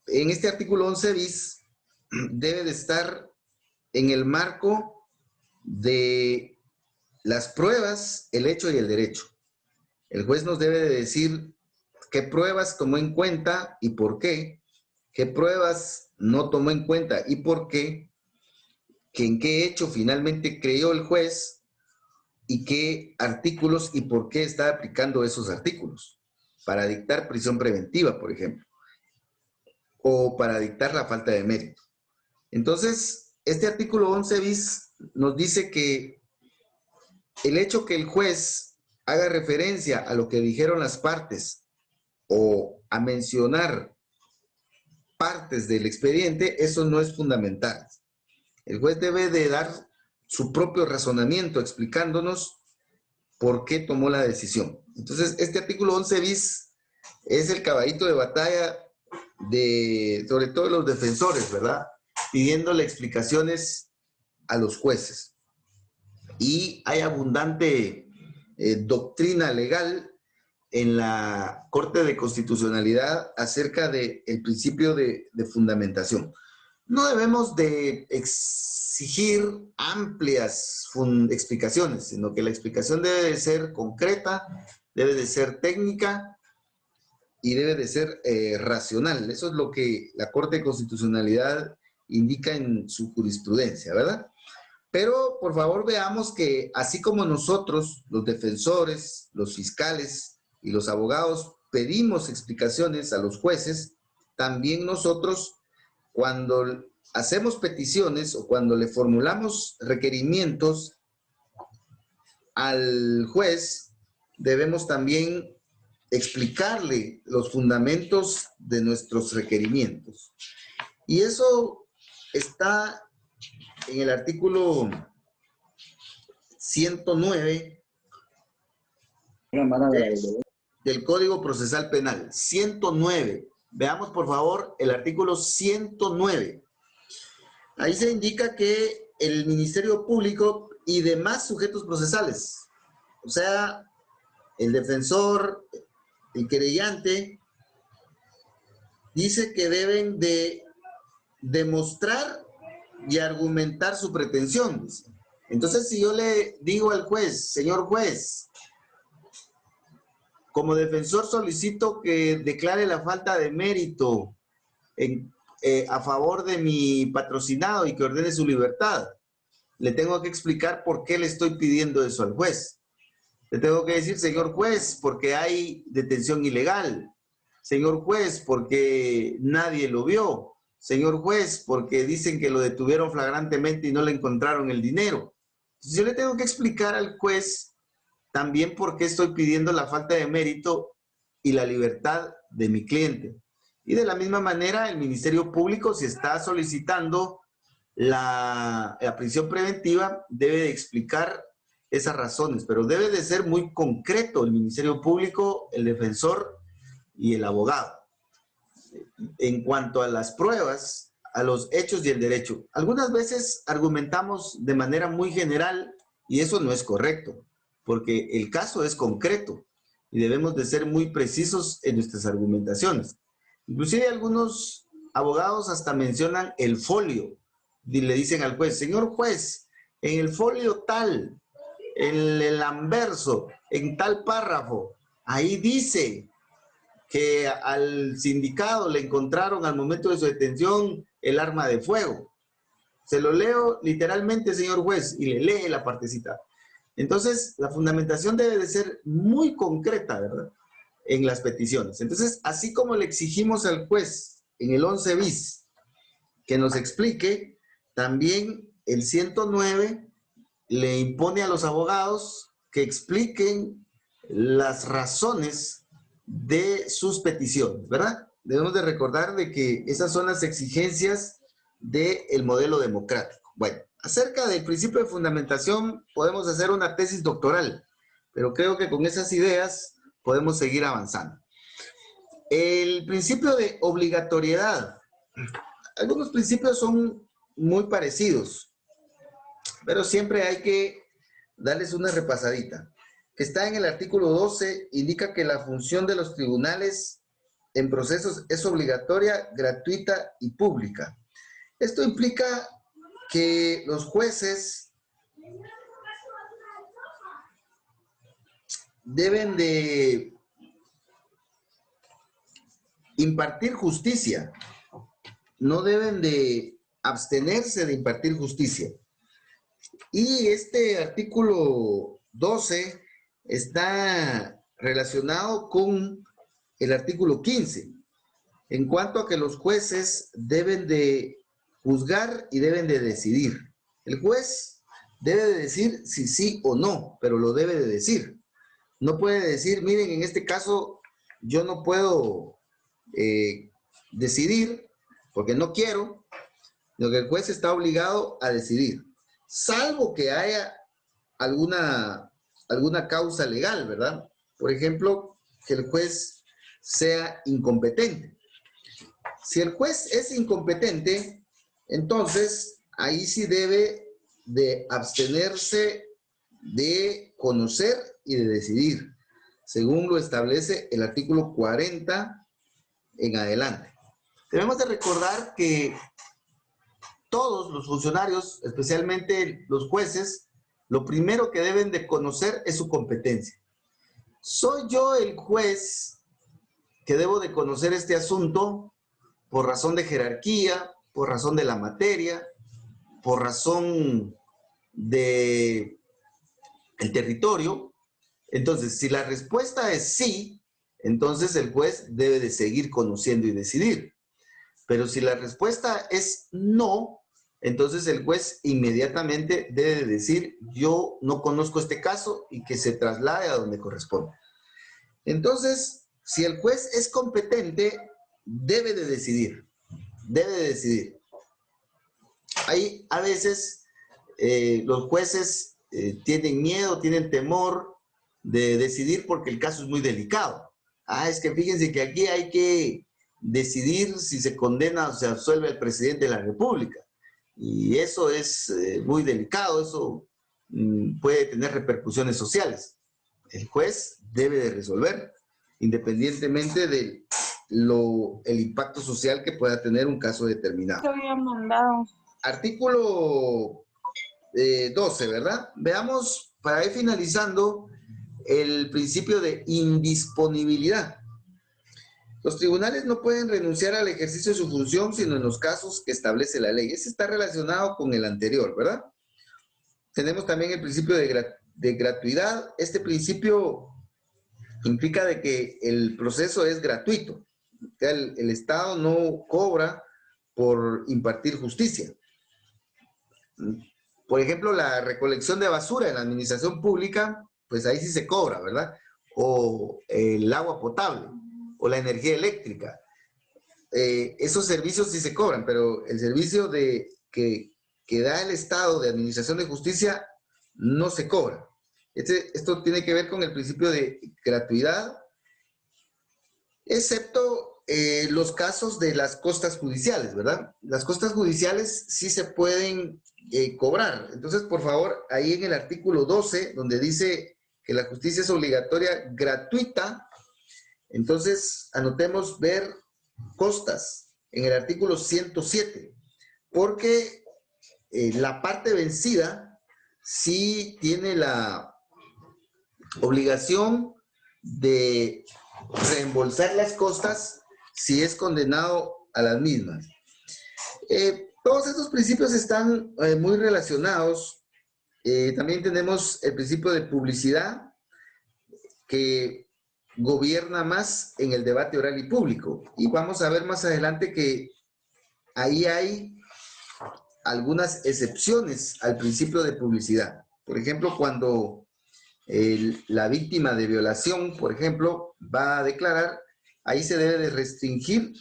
en este artículo 11 bis, debe de estar en el marco de las pruebas, el hecho y el derecho. El juez nos debe de decir qué pruebas tomó en cuenta y por qué pruebas no tomó en cuenta y por qué, que en qué hecho finalmente creyó el juez y qué artículos y por qué está aplicando esos artículos para dictar prisión preventiva, por ejemplo, o para dictar la falta de mérito. Entonces, este artículo 11 bis nos dice que el hecho que el juez haga referencia a lo que dijeron las partes o a mencionar partes del expediente, eso no es fundamental. El juez debe de dar su propio razonamiento explicándonos por qué tomó la decisión. Entonces, este artículo 11 bis es el caballito de batalla de, sobre todo, los defensores, ¿verdad? Pidiéndole explicaciones a los jueces. Y hay abundante doctrina legal en la Corte de Constitucionalidad acerca del principio de fundamentación. No debemos de exigir amplias explicaciones, sino que la explicación debe de ser concreta, debe de ser técnica y debe de ser racional. Eso es lo que la Corte de Constitucionalidad indica en su jurisprudencia, ¿verdad? Pero, por favor, veamos que así como nosotros, los defensores, los fiscales y los abogados, pedimos explicaciones a los jueces, también nosotros, cuando hacemos peticiones o cuando le formulamos requerimientos al juez, debemos también explicarle los fundamentos de nuestros requerimientos. Y eso está en el artículo 109 del Código Procesal Penal. 109. Veamos, por favor, el artículo 109. Ahí se indica que el Ministerio Público y demás sujetos procesales, o sea, el defensor, el querellante, dice que deben de demostrar y argumentar su pretensión. Entonces, si yo le digo al juez, señor juez, como defensor solicito que declare la falta de mérito a favor de mi patrocinado y que ordene su libertad, le tengo que explicar por qué le estoy pidiendo eso al juez. Le tengo que decir, señor juez, porque hay detención ilegal. Señor juez, porque nadie lo vio. Señor juez, porque dicen que lo detuvieron flagrantemente y no le encontraron el dinero. Entonces, yo le tengo que explicar al juez también por qué estoy pidiendo la falta de mérito y la libertad de mi cliente. Y de la misma manera, el Ministerio Público, si está solicitando la prisión preventiva, debe de explicar esas razones, pero debe de ser muy concreto el Ministerio Público, el defensor y el abogado. En cuanto a las pruebas, a los hechos y el derecho, algunas veces argumentamos de manera muy general y eso no es correcto, porque el caso es concreto y debemos de ser muy precisos en nuestras argumentaciones. Inclusive algunos abogados hasta mencionan el folio y le dicen al juez, señor juez, en el folio tal, en el anverso, en tal párrafo, ahí dice que al sindicado le encontraron al momento de su detención el arma de fuego. Se lo leo literalmente, señor juez, y le lee la partecita. Entonces, la fundamentación debe de ser muy concreta, ¿verdad? En las peticiones. Entonces, así como le exigimos al juez en el 11 bis que nos explique, también el 109 le impone a los abogados que expliquen las razones de sus peticiones, ¿verdad? Debemos de recordar de que esas son las exigencias del modelo democrático. Bueno, acerca del principio de fundamentación podemos hacer una tesis doctoral, pero creo que con esas ideas podemos seguir avanzando. El principio de obligatoriedad. Algunos principios son muy parecidos, pero siempre hay que darles una repasadita. Que está en el artículo 12, indica que la función de los tribunales en procesos es obligatoria, gratuita y pública. Esto implica que los jueces deben de impartir justicia, no deben de abstenerse de impartir justicia. Y este artículo 12 está relacionado con el artículo 15, en cuanto a que los jueces deben de juzgar y deben de decidir. El juez debe de decir si sí o no, pero lo debe de decir. No puede decir, miren, en este caso yo no puedo decidir porque no quiero, sino que el juez está obligado a decidir, salvo que haya alguna causa legal, ¿verdad? Por ejemplo, que el juez sea incompetente. Si el juez es incompetente, entonces ahí sí debe de abstenerse de conocer y de decidir, según lo establece el artículo 40 en adelante. Debemos de recordar que todos los funcionarios, especialmente los jueces, lo primero que deben de conocer es su competencia. ¿Soy yo el juez que debo de conocer este asunto por razón de jerarquía, por razón de la materia, por razón de el territorio? Entonces, si la respuesta es sí, entonces el juez debe de seguir conociendo y decidir. Pero si la respuesta es no, entonces el juez inmediatamente debe de decir, yo no conozco este caso y que se traslade a donde corresponde. Entonces, si el juez es competente, debe de decidir. Debe de decidir. Hay a veces los jueces tienen miedo, tienen temor de decidir porque el caso es muy delicado. Es que fíjense que aquí hay que decidir si se condena o se absuelve al presidente de la República. Y eso es muy delicado, eso puede tener repercusiones sociales. El juez debe de resolver, independientemente de el impacto social que pueda tener un caso determinado. Te había mandado. Artículo 12, ¿verdad? Veamos, para ir finalizando, el principio de indisponibilidad. Los tribunales no pueden renunciar al ejercicio de su función sino en los casos que establece la ley. Ese está relacionado con el anterior, ¿verdad? Tenemos también el principio de gratuidad. Este principio implica de que el proceso es gratuito. El Estado no cobra por impartir justicia. Por ejemplo, la recolección de basura en la administración pública, pues ahí sí se cobra, ¿verdad? O el agua potable, o la energía eléctrica. Esos servicios sí se cobran, pero el servicio que da el Estado de administración de justicia no se cobra. Esto tiene que ver con el principio de gratuidad, excepto los casos de las costas judiciales, ¿verdad? Las costas judiciales sí se pueden cobrar. Entonces, por favor, ahí en el artículo 12, donde dice que la justicia es obligatoria, gratuita, entonces anotemos ver costas en el artículo 107, porque la parte vencida sí tiene la obligación de reembolsar las costas si es condenado a las mismas. Todos estos principios están muy relacionados. También tenemos el principio de publicidad que gobierna más en el debate oral y público. Y vamos a ver más adelante que ahí hay algunas excepciones al principio de publicidad. Por ejemplo, cuando la víctima de violación, por ejemplo, va a declarar, ahí se debe de restringir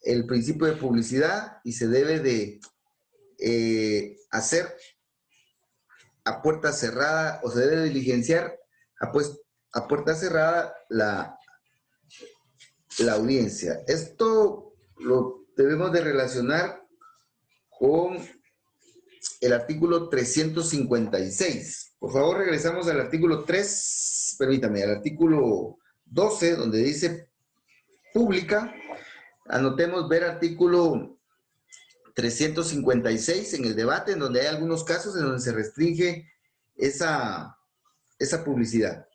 el principio de publicidad y se debe de hacer a puerta cerrada o se debe diligenciar a puerta cerrada la audiencia. Esto lo debemos de relacionar con el artículo 356. Por favor, regresamos al artículo 3, permítame, al artículo 12, donde dice pública. Anotemos ver artículo 356 en el debate, en donde hay algunos casos en donde se restringe esa publicidad.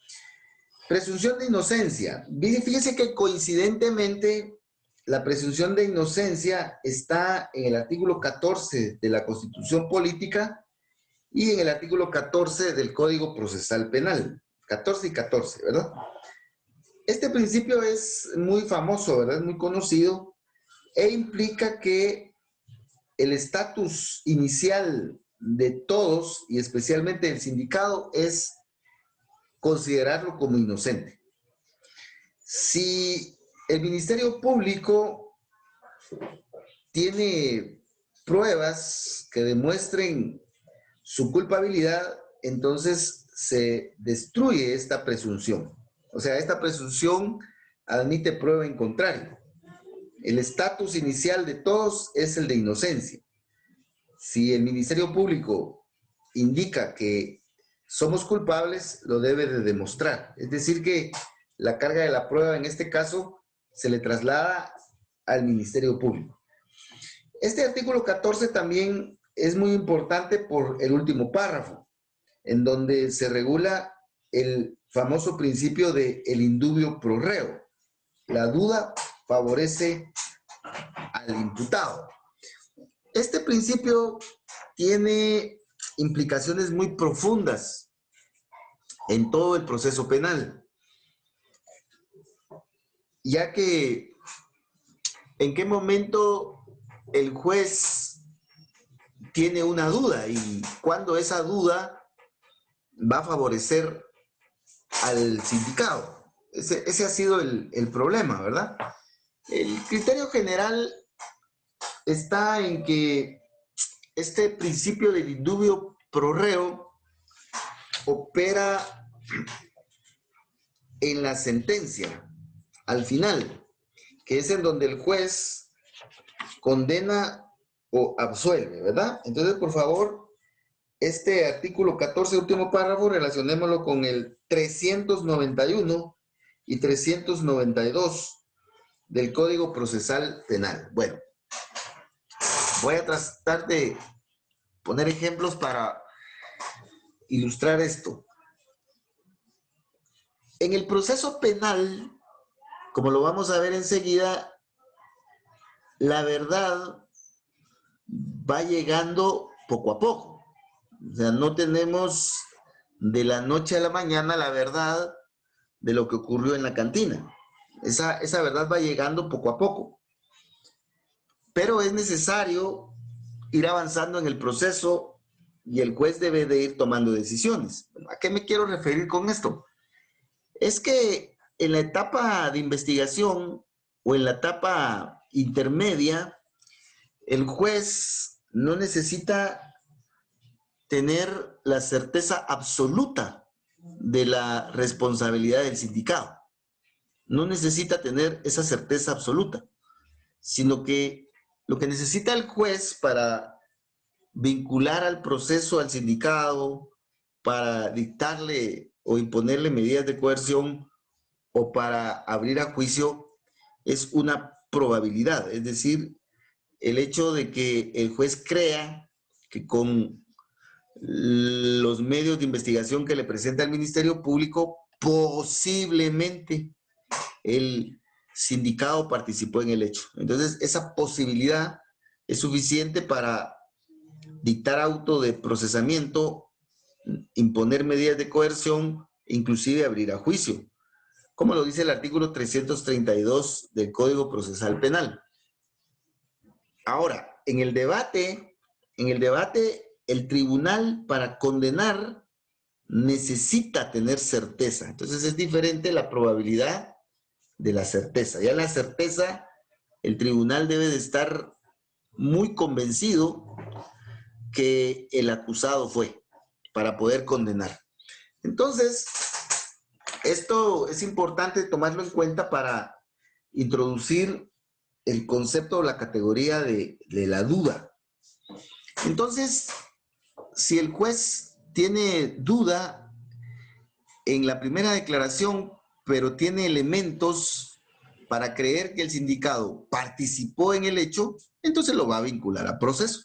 Presunción de inocencia. Fíjese que coincidentemente la presunción de inocencia está en el artículo 14 de la Constitución Política y en el artículo 14 del Código Procesal Penal. 14 y 14, ¿verdad? Este principio es muy famoso, ¿verdad? Es muy conocido e implica que el estatus inicial de todos y especialmente del sindicado es considerarlo como inocente. Si el Ministerio Público tiene pruebas que demuestren su culpabilidad, entonces se destruye esta presunción. O sea, esta presunción admite prueba en contrario. El estatus inicial de todos es el de inocencia. Si el Ministerio Público indica que somos culpables, lo debe de demostrar. Es decir, que la carga de la prueba en este caso se le traslada al Ministerio Público. Este artículo 14 también es muy importante por el último párrafo, en donde se regula el famoso principio de el indubio pro reo. La duda favorece al imputado. Este principio tiene implicaciones muy profundas en todo el proceso penal, ya que en qué momento el juez tiene una duda y cuándo esa duda va a favorecer al sindicado. Ese ha sido el problema, ¿verdad? El criterio general está en que este principio del indubio pro reo opera en la sentencia, al final, que es en donde el juez condena o absuelve, ¿verdad? Entonces, por favor, este artículo 14, último párrafo, relacionémoslo con el 391 y 392 del Código Procesal Penal. Bueno, voy a tratar de poner ejemplos para ilustrar esto. En el proceso penal, como lo vamos a ver enseguida, la verdad va llegando poco a poco. O sea, no tenemos de la noche a la mañana la verdad de lo que ocurrió en la cantina. Esa verdad va llegando poco a poco. Pero es necesario ir avanzando en el proceso y el juez debe de ir tomando decisiones. ¿A qué me quiero referir con esto? Es que en la etapa de investigación o en la etapa intermedia, el juez no necesita tener la certeza absoluta de la responsabilidad del sindicado. No necesita tener esa certeza absoluta, sino que lo que necesita el juez para vincular al proceso al sindicado, para dictarle o imponerle medidas de coerción o para abrir a juicio, es una probabilidad, es decir, el hecho de que el juez crea que con los medios de investigación que le presenta el Ministerio Público, posiblemente el sindicado participó en el hecho. Entonces, esa posibilidad es suficiente para dictar auto de procesamiento, imponer medidas de coerción, inclusive abrir a juicio, como lo dice el artículo 332 del Código Procesal Penal. Ahora, en el debate, el tribunal para condenar necesita tener certeza. Entonces es diferente la probabilidad de la certeza. Ya la certeza, el tribunal debe de estar muy convencido que el acusado fue para poder condenar. Entonces, esto es importante tomarlo en cuenta para introducir el concepto o la categoría de la duda. Entonces, si el juez tiene duda en la primera declaración, pero tiene elementos para creer que el sindicado participó en el hecho, entonces lo va a vincular a proceso.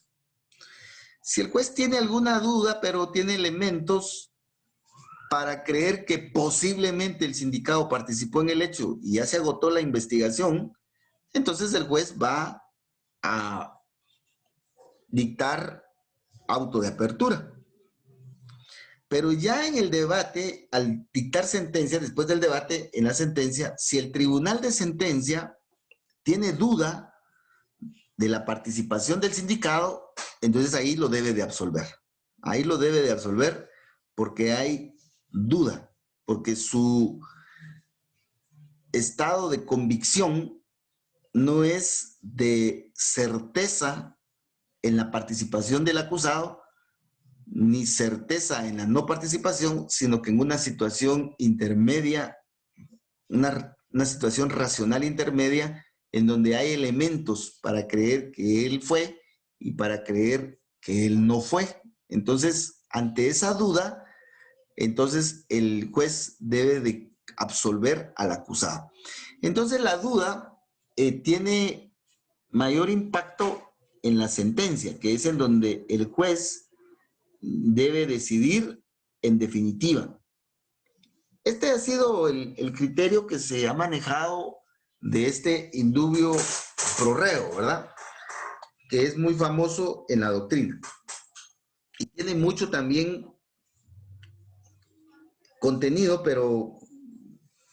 Si el juez tiene alguna duda, pero tiene elementos para creer que posiblemente el sindicado participó en el hecho y ya se agotó la investigación, entonces el juez va a dictar auto de apertura. Pero ya en el debate, al dictar sentencia, después del debate en la sentencia, si el tribunal de sentencia tiene duda de la participación del sindicado, entonces ahí lo debe de absolver. Ahí lo debe de absolver porque hay duda, porque su estado de convicción no es de certeza en la participación del acusado, ni certeza en la no participación, sino que en una situación intermedia, una situación racional intermedia, en donde hay elementos para creer que él fue y para creer que él no fue. Entonces, ante esa duda, entonces el juez debe de absolver al acusado. Entonces, la duda tiene mayor impacto en la sentencia, que es en donde el juez debe decidir en definitiva. Este ha sido el criterio que se ha manejado de este indubio pro reo, ¿verdad? Que es muy famoso en la doctrina. Y tiene mucho también contenido, pero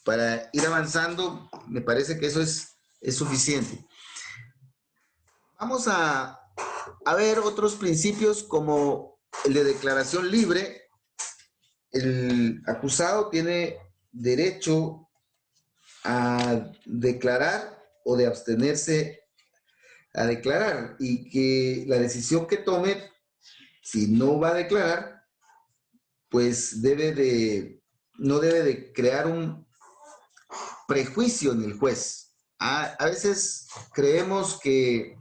para ir avanzando, me parece que eso es suficiente. Vamos a ver otros principios como el de declaración libre. El acusado tiene derecho a declarar o de abstenerse a declarar y que la decisión que tome, si no va a declarar, pues no debe de crear un prejuicio en el juez. A veces creemos que,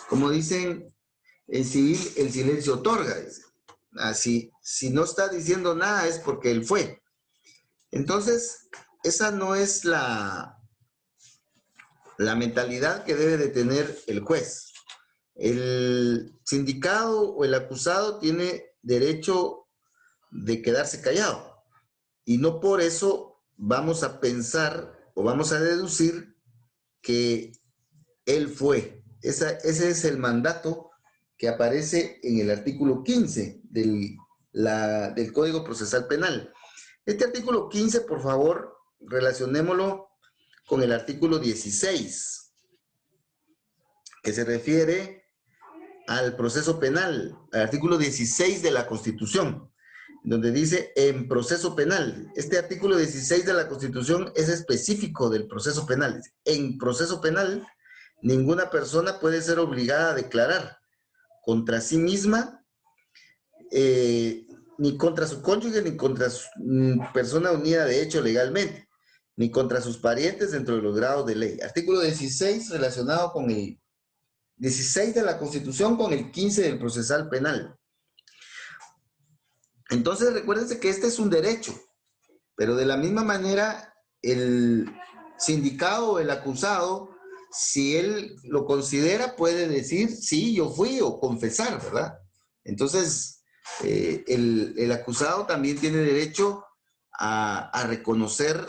como dicen en civil, el silencio otorga. Así, si no está diciendo nada es porque él fue. Entonces, esa no es la mentalidad que debe de tener el juez. El sindicado o el acusado tiene derecho de quedarse callado y no por eso vamos a pensar o vamos a deducir que él fue. Ese es el mandato que aparece en el artículo 15 del Código Procesal Penal. Este artículo 15, por favor, relacionémoslo con el artículo 16, que se refiere al proceso penal, al artículo 16 de la Constitución, donde dice en proceso penal. Este artículo 16 de la Constitución es específico del proceso penal. En proceso penal, ninguna persona puede ser obligada a declarar contra sí misma, ni contra su cónyuge, ni contra su persona unida de hecho legalmente, ni contra sus parientes dentro de los grados de ley. Artículo 16 relacionado con el 16 de la Constitución con el 15 del procesal penal. Entonces, recuérdense que este es un derecho, pero de la misma manera, el sindicado o el acusado, si él lo considera, puede decir, sí, yo fui, o confesar, ¿verdad? Entonces, El acusado también tiene derecho a reconocer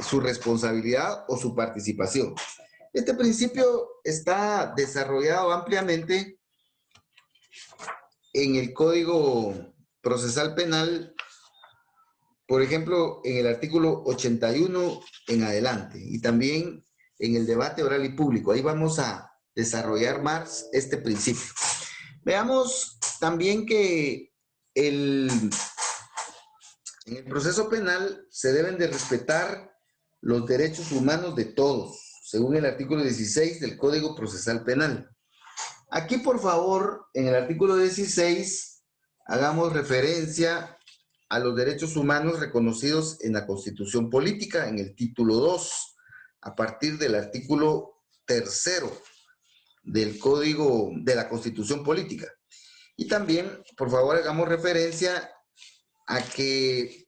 su responsabilidad o su participación. Este principio está desarrollado ampliamente en el Código Procesal Penal, por ejemplo, en el artículo 81 en adelante, y también en el debate oral y público. Ahí vamos a desarrollar más este principio. Veamos también que en el proceso penal se deben de respetar los derechos humanos de todos, según el artículo 16 del Código Procesal Penal. Aquí, por favor, en el artículo 16, hagamos referencia a los derechos humanos reconocidos en la Constitución Política, en el título 2, a partir del artículo 3 del Código de la Constitución Política. Y también, por favor, hagamos referencia a que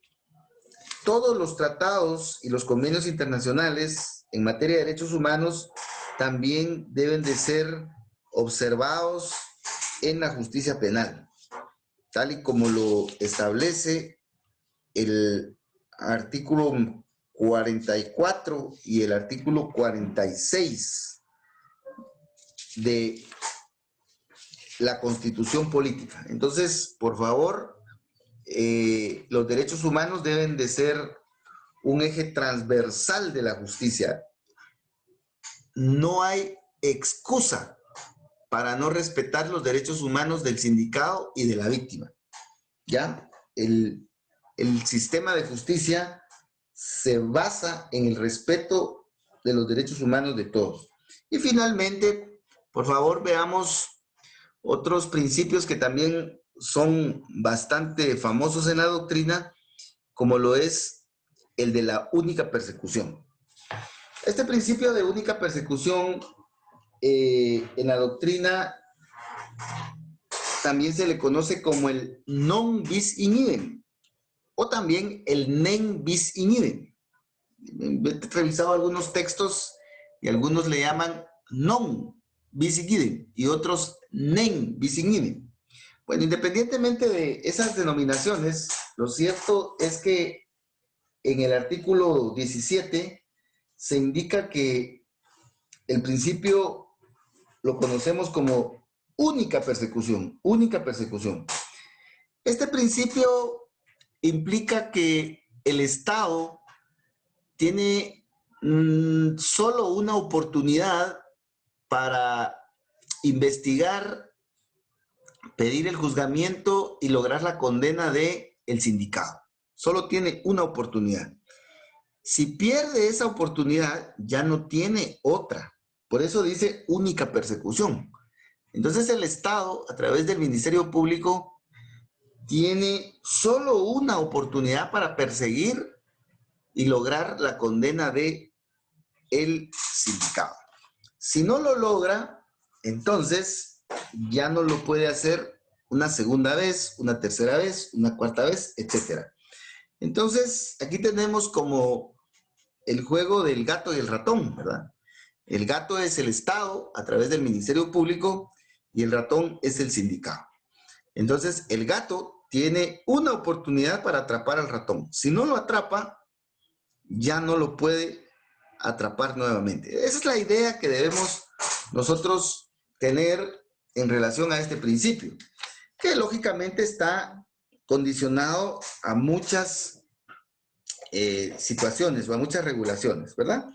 todos los tratados y los convenios internacionales en materia de derechos humanos también deben de ser observados en la justicia penal, tal y como lo establece el artículo 44 y el artículo 46 de la Constitución Política. Entonces, por favor, los derechos humanos deben de ser un eje transversal de la justicia. No hay excusa para no respetar los derechos humanos del sindicado y de la víctima. ¿Ya? El sistema de justicia se basa en el respeto de los derechos humanos de todos. Y finalmente, por favor, veamos otros principios que también son bastante famosos en la doctrina, como lo es el de la única persecución. Este principio de única persecución en la doctrina también se le conoce como el non bis in idem, o también el nen bis in idem. He revisado algunos textos y algunos le llaman non bis in idem y otros nen bis in idem. Bueno, independientemente de esas denominaciones, lo cierto es que en el artículo 17 se indica que el principio lo conocemos como única persecución, única persecución. Este principio implica que el Estado tiene solo una oportunidad para investigar, pedir el juzgamiento y lograr la condena del sindicado. Solo tiene una oportunidad. Si pierde esa oportunidad, ya no tiene otra. Por eso dice única persecución. Entonces el Estado, a través del Ministerio Público, tiene solo una oportunidad para perseguir y lograr la condena del sindicado. Si no lo logra, entonces ya no lo puede hacer una segunda vez, una tercera vez, una cuarta vez, etc. Entonces, aquí tenemos como el juego del gato y el ratón, ¿verdad? El gato es el Estado a través del Ministerio Público y el ratón es el sindicato. Entonces, el gato tiene una oportunidad para atrapar al ratón. Si no lo atrapa, ya no lo puede atrapar nuevamente. Esa es la idea que debemos nosotros tener en relación a este principio, que lógicamente está condicionado a muchas situaciones o a muchas regulaciones, ¿verdad?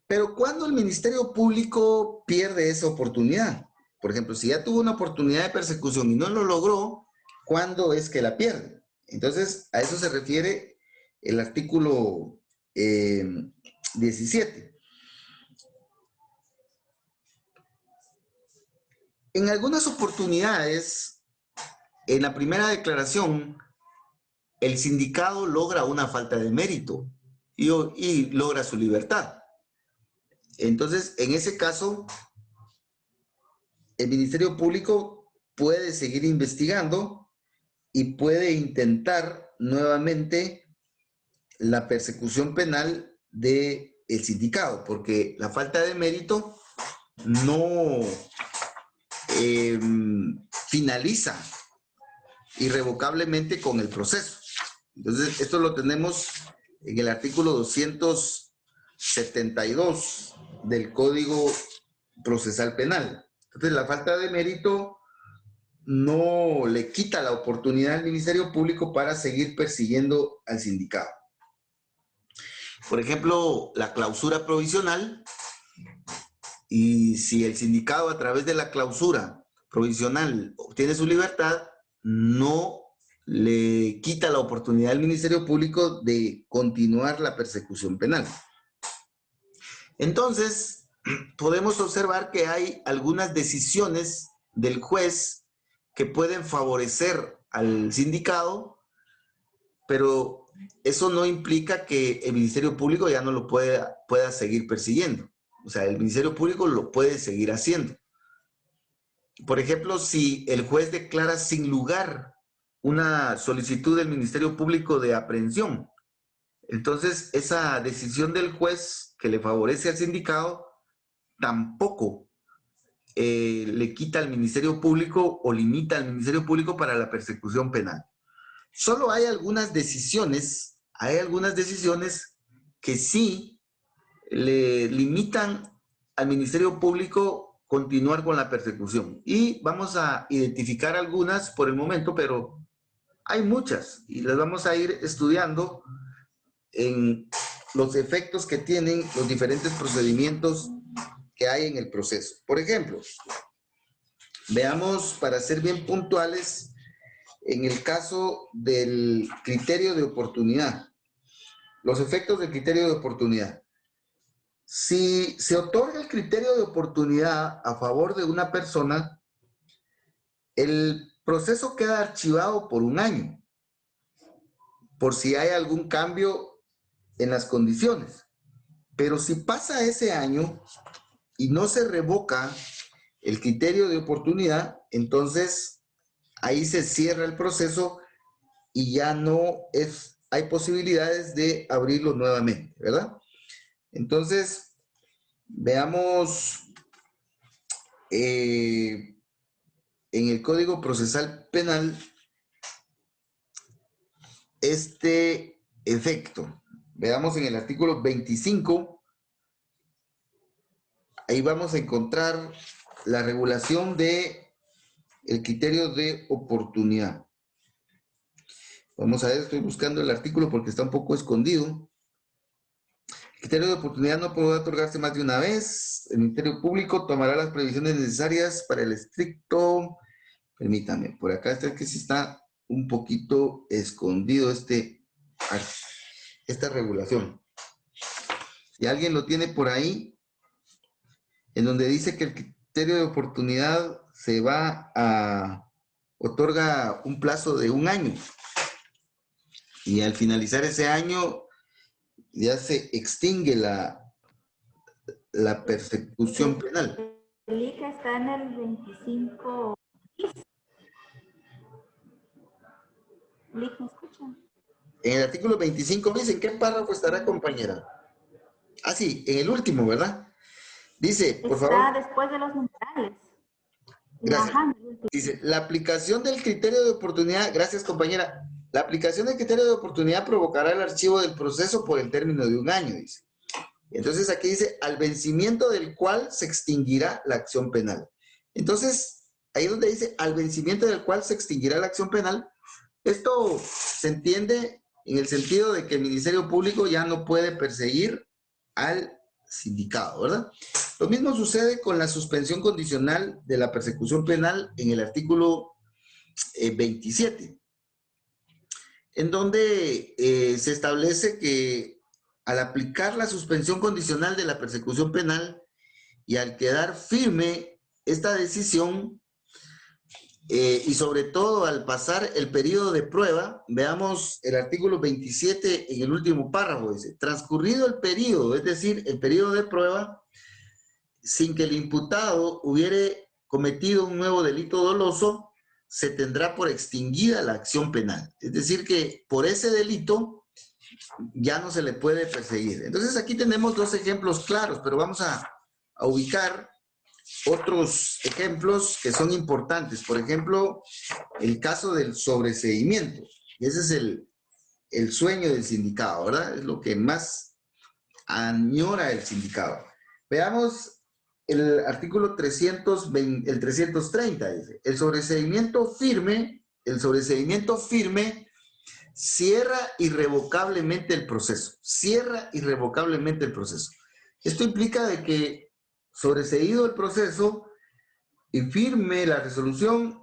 Pero ¿cuándo el Ministerio Público pierde esa oportunidad? Por ejemplo, si ya tuvo una oportunidad de persecución y no lo logró, ¿cuándo es que la pierde? Entonces, a eso se refiere el artículo 17. En algunas oportunidades, en la primera declaración, el sindicado logra una falta de mérito y logra su libertad. Entonces, en ese caso, el Ministerio Público puede seguir investigando y puede intentar nuevamente la persecución penal del sindicado, porque la falta de mérito no finaliza irrevocablemente con el proceso. Entonces, esto lo tenemos en el artículo 272 del Código Procesal Penal. Entonces, la falta de mérito no le quita la oportunidad al Ministerio Público para seguir persiguiendo al sindicado. Por ejemplo, la clausura provisional, y si el sindicado a través de la clausura provisional obtiene su libertad, no le quita la oportunidad al Ministerio Público de continuar la persecución penal. Entonces, podemos observar que hay algunas decisiones del juez que pueden favorecer al sindicado, pero eso no implica que el Ministerio Público ya no lo pueda seguir persiguiendo. O sea, el Ministerio Público lo puede seguir haciendo. Por ejemplo, si el juez declara sin lugar una solicitud del Ministerio Público de aprehensión, entonces esa decisión del juez que le favorece al sindicado tampoco le quita al Ministerio Público o limita al Ministerio Público para la persecución penal. Solo hay algunas decisiones que sí le limitan al Ministerio Público continuar con la persecución. Y vamos a identificar algunas por el momento, pero hay muchas y las vamos a ir estudiando en los efectos que tienen los diferentes procedimientos que hay en el proceso. Por ejemplo, veamos, para ser bien puntuales, en el caso del criterio de oportunidad, los efectos del criterio de oportunidad. Si se otorga el criterio de oportunidad a favor de una persona, el proceso queda archivado por un año, por si hay algún cambio en las condiciones. Pero si pasa ese año y no se revoca el criterio de oportunidad, entonces ahí se cierra el proceso y ya no hay posibilidades de abrirlo nuevamente, ¿verdad? Entonces, veamos en el Código Procesal Penal este efecto. Veamos en el artículo 25, ahí vamos a encontrar la regulación de el criterio de oportunidad. Vamos a ver, estoy buscando el artículo porque está un poco escondido. El criterio de oportunidad no podrá otorgarse más de una vez. El Ministerio Público tomará las previsiones necesarias para el estricto... Permítame, por acá está que sí está un poquito escondido esta regulación. Si alguien lo tiene por ahí, en donde dice que el criterio de oportunidad otorga un plazo de un año. Y al finalizar ese año, ya se extingue la persecución penal. El ICA está en el 25. ¿Me escuchan? En el artículo 25 dice, ¿en qué párrafo estará, compañera? Ah, sí, en el último, ¿verdad? Dice, por favor. Está después de los numerales. Gracias. Dice, la aplicación del criterio de oportunidad, gracias, compañera. La aplicación del criterio de oportunidad provocará el archivo del proceso por el término de un año, dice. Entonces aquí dice, al vencimiento del cual se extinguirá la acción penal. Entonces, ahí donde dice, al vencimiento del cual se extinguirá la acción penal, esto se entiende en el sentido de que el Ministerio Público ya no puede perseguir al sindicado, ¿verdad? Lo mismo sucede con la suspensión condicional de la persecución penal en el artículo 27, en donde se establece que al aplicar la suspensión condicional de la persecución penal y al quedar firme esta decisión, y sobre todo al pasar el periodo de prueba, veamos el artículo 27 en el último párrafo, dice, transcurrido el periodo, es decir, el periodo de prueba, sin que el imputado hubiere cometido un nuevo delito doloso, se tendrá por extinguida la acción penal. Es decir, que por ese delito ya no se le puede perseguir. Entonces aquí tenemos dos ejemplos claros, pero vamos a ubicar otros ejemplos que son importantes. Por ejemplo, el caso del sobreseimiento. Ese es el sueño del sindicado, ¿verdad? Es lo que más añora el sindicado. Veamos el artículo 320, el 330, dice, el sobreseimiento firme cierra irrevocablemente el proceso. Cierra irrevocablemente el proceso. Esto implica de que sobreseído el proceso y firme la resolución,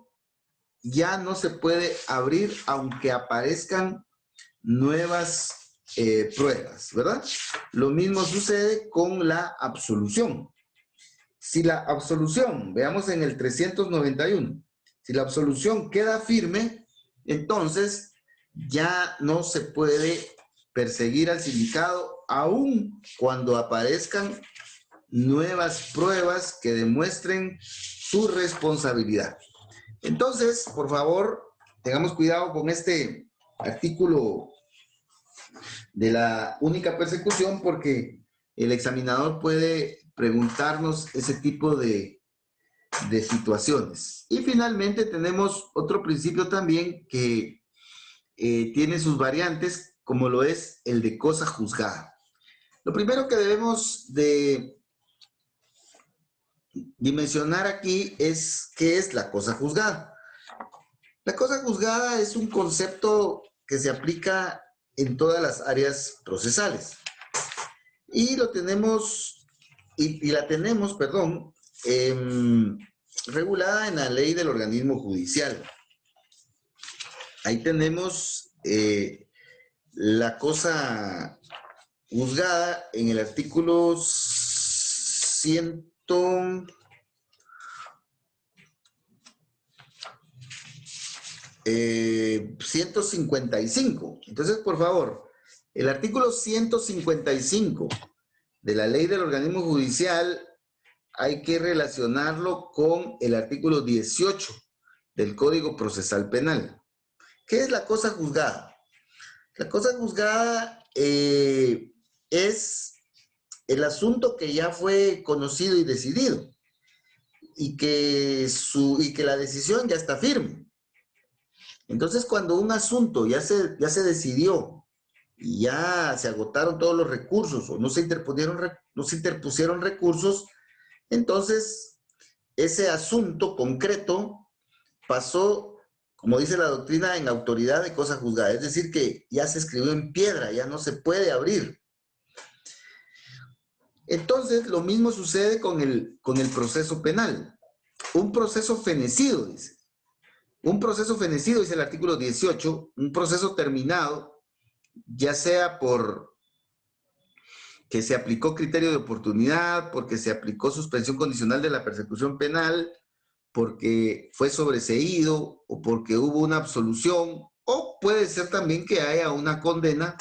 ya no se puede abrir aunque aparezcan nuevas pruebas, ¿verdad? Lo mismo sucede con la absolución. Si la absolución, veamos en el 391, si la absolución queda firme, entonces ya no se puede perseguir al sindicado aun cuando aparezcan nuevas pruebas que demuestren su responsabilidad. Entonces, por favor, tengamos cuidado con este artículo de la única persecución, porque el examinador puede preguntarnos ese tipo de situaciones. Y finalmente tenemos otro principio también que tiene sus variantes, como lo es el de cosa juzgada. Lo primero que debemos de dimensionar aquí es qué es la cosa juzgada. La cosa juzgada es un concepto que se aplica en todas las áreas procesales. Y lo tenemos, y la tenemos, perdón, regulada en la ley del organismo judicial. Ahí tenemos la cosa juzgada en el artículo 155. Entonces, por favor, el artículo 155 de la ley del organismo judicial hay que relacionarlo con el artículo 18 del Código Procesal Penal. ¿Qué es la cosa juzgada? La cosa juzgada es el asunto que ya fue conocido y decidido y que la decisión ya está firme. Entonces, cuando un asunto ya se decidió y ya se agotaron todos los recursos o no se interpusieron recursos, entonces ese asunto concreto pasó, como dice la doctrina, en autoridad de cosa juzgada. Es decir, que ya se escribió en piedra, ya no se puede abrir. Entonces, lo mismo sucede con el proceso penal. Un proceso fenecido, dice. Un proceso fenecido, dice el artículo 18, un proceso terminado, ya sea por que se aplicó criterio de oportunidad, porque se aplicó suspensión condicional de la persecución penal, porque fue sobreseído o porque hubo una absolución, o puede ser también que haya una condena,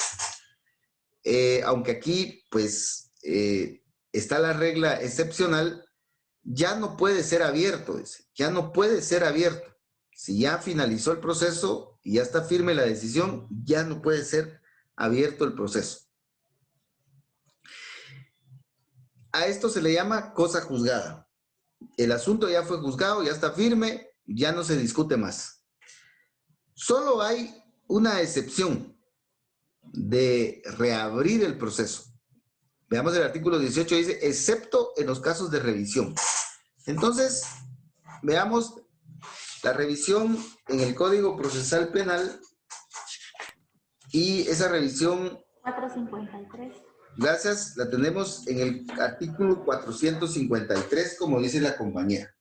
aunque aquí pues está la regla excepcional, ya no puede ser abierto, dice, ya no puede ser abierto. Si ya finalizó el proceso y ya está firme la decisión, ya no puede ser abierto el proceso. A esto se le llama cosa juzgada. El asunto ya fue juzgado, ya está firme, ya no se discute más. Solo hay una excepción de reabrir el proceso. Veamos el artículo 18, dice, excepto en los casos de revisión. Entonces, veamos la revisión en el Código Procesal Penal y esa revisión... 453. Gracias, la tenemos en el artículo 453, como dice la compañera.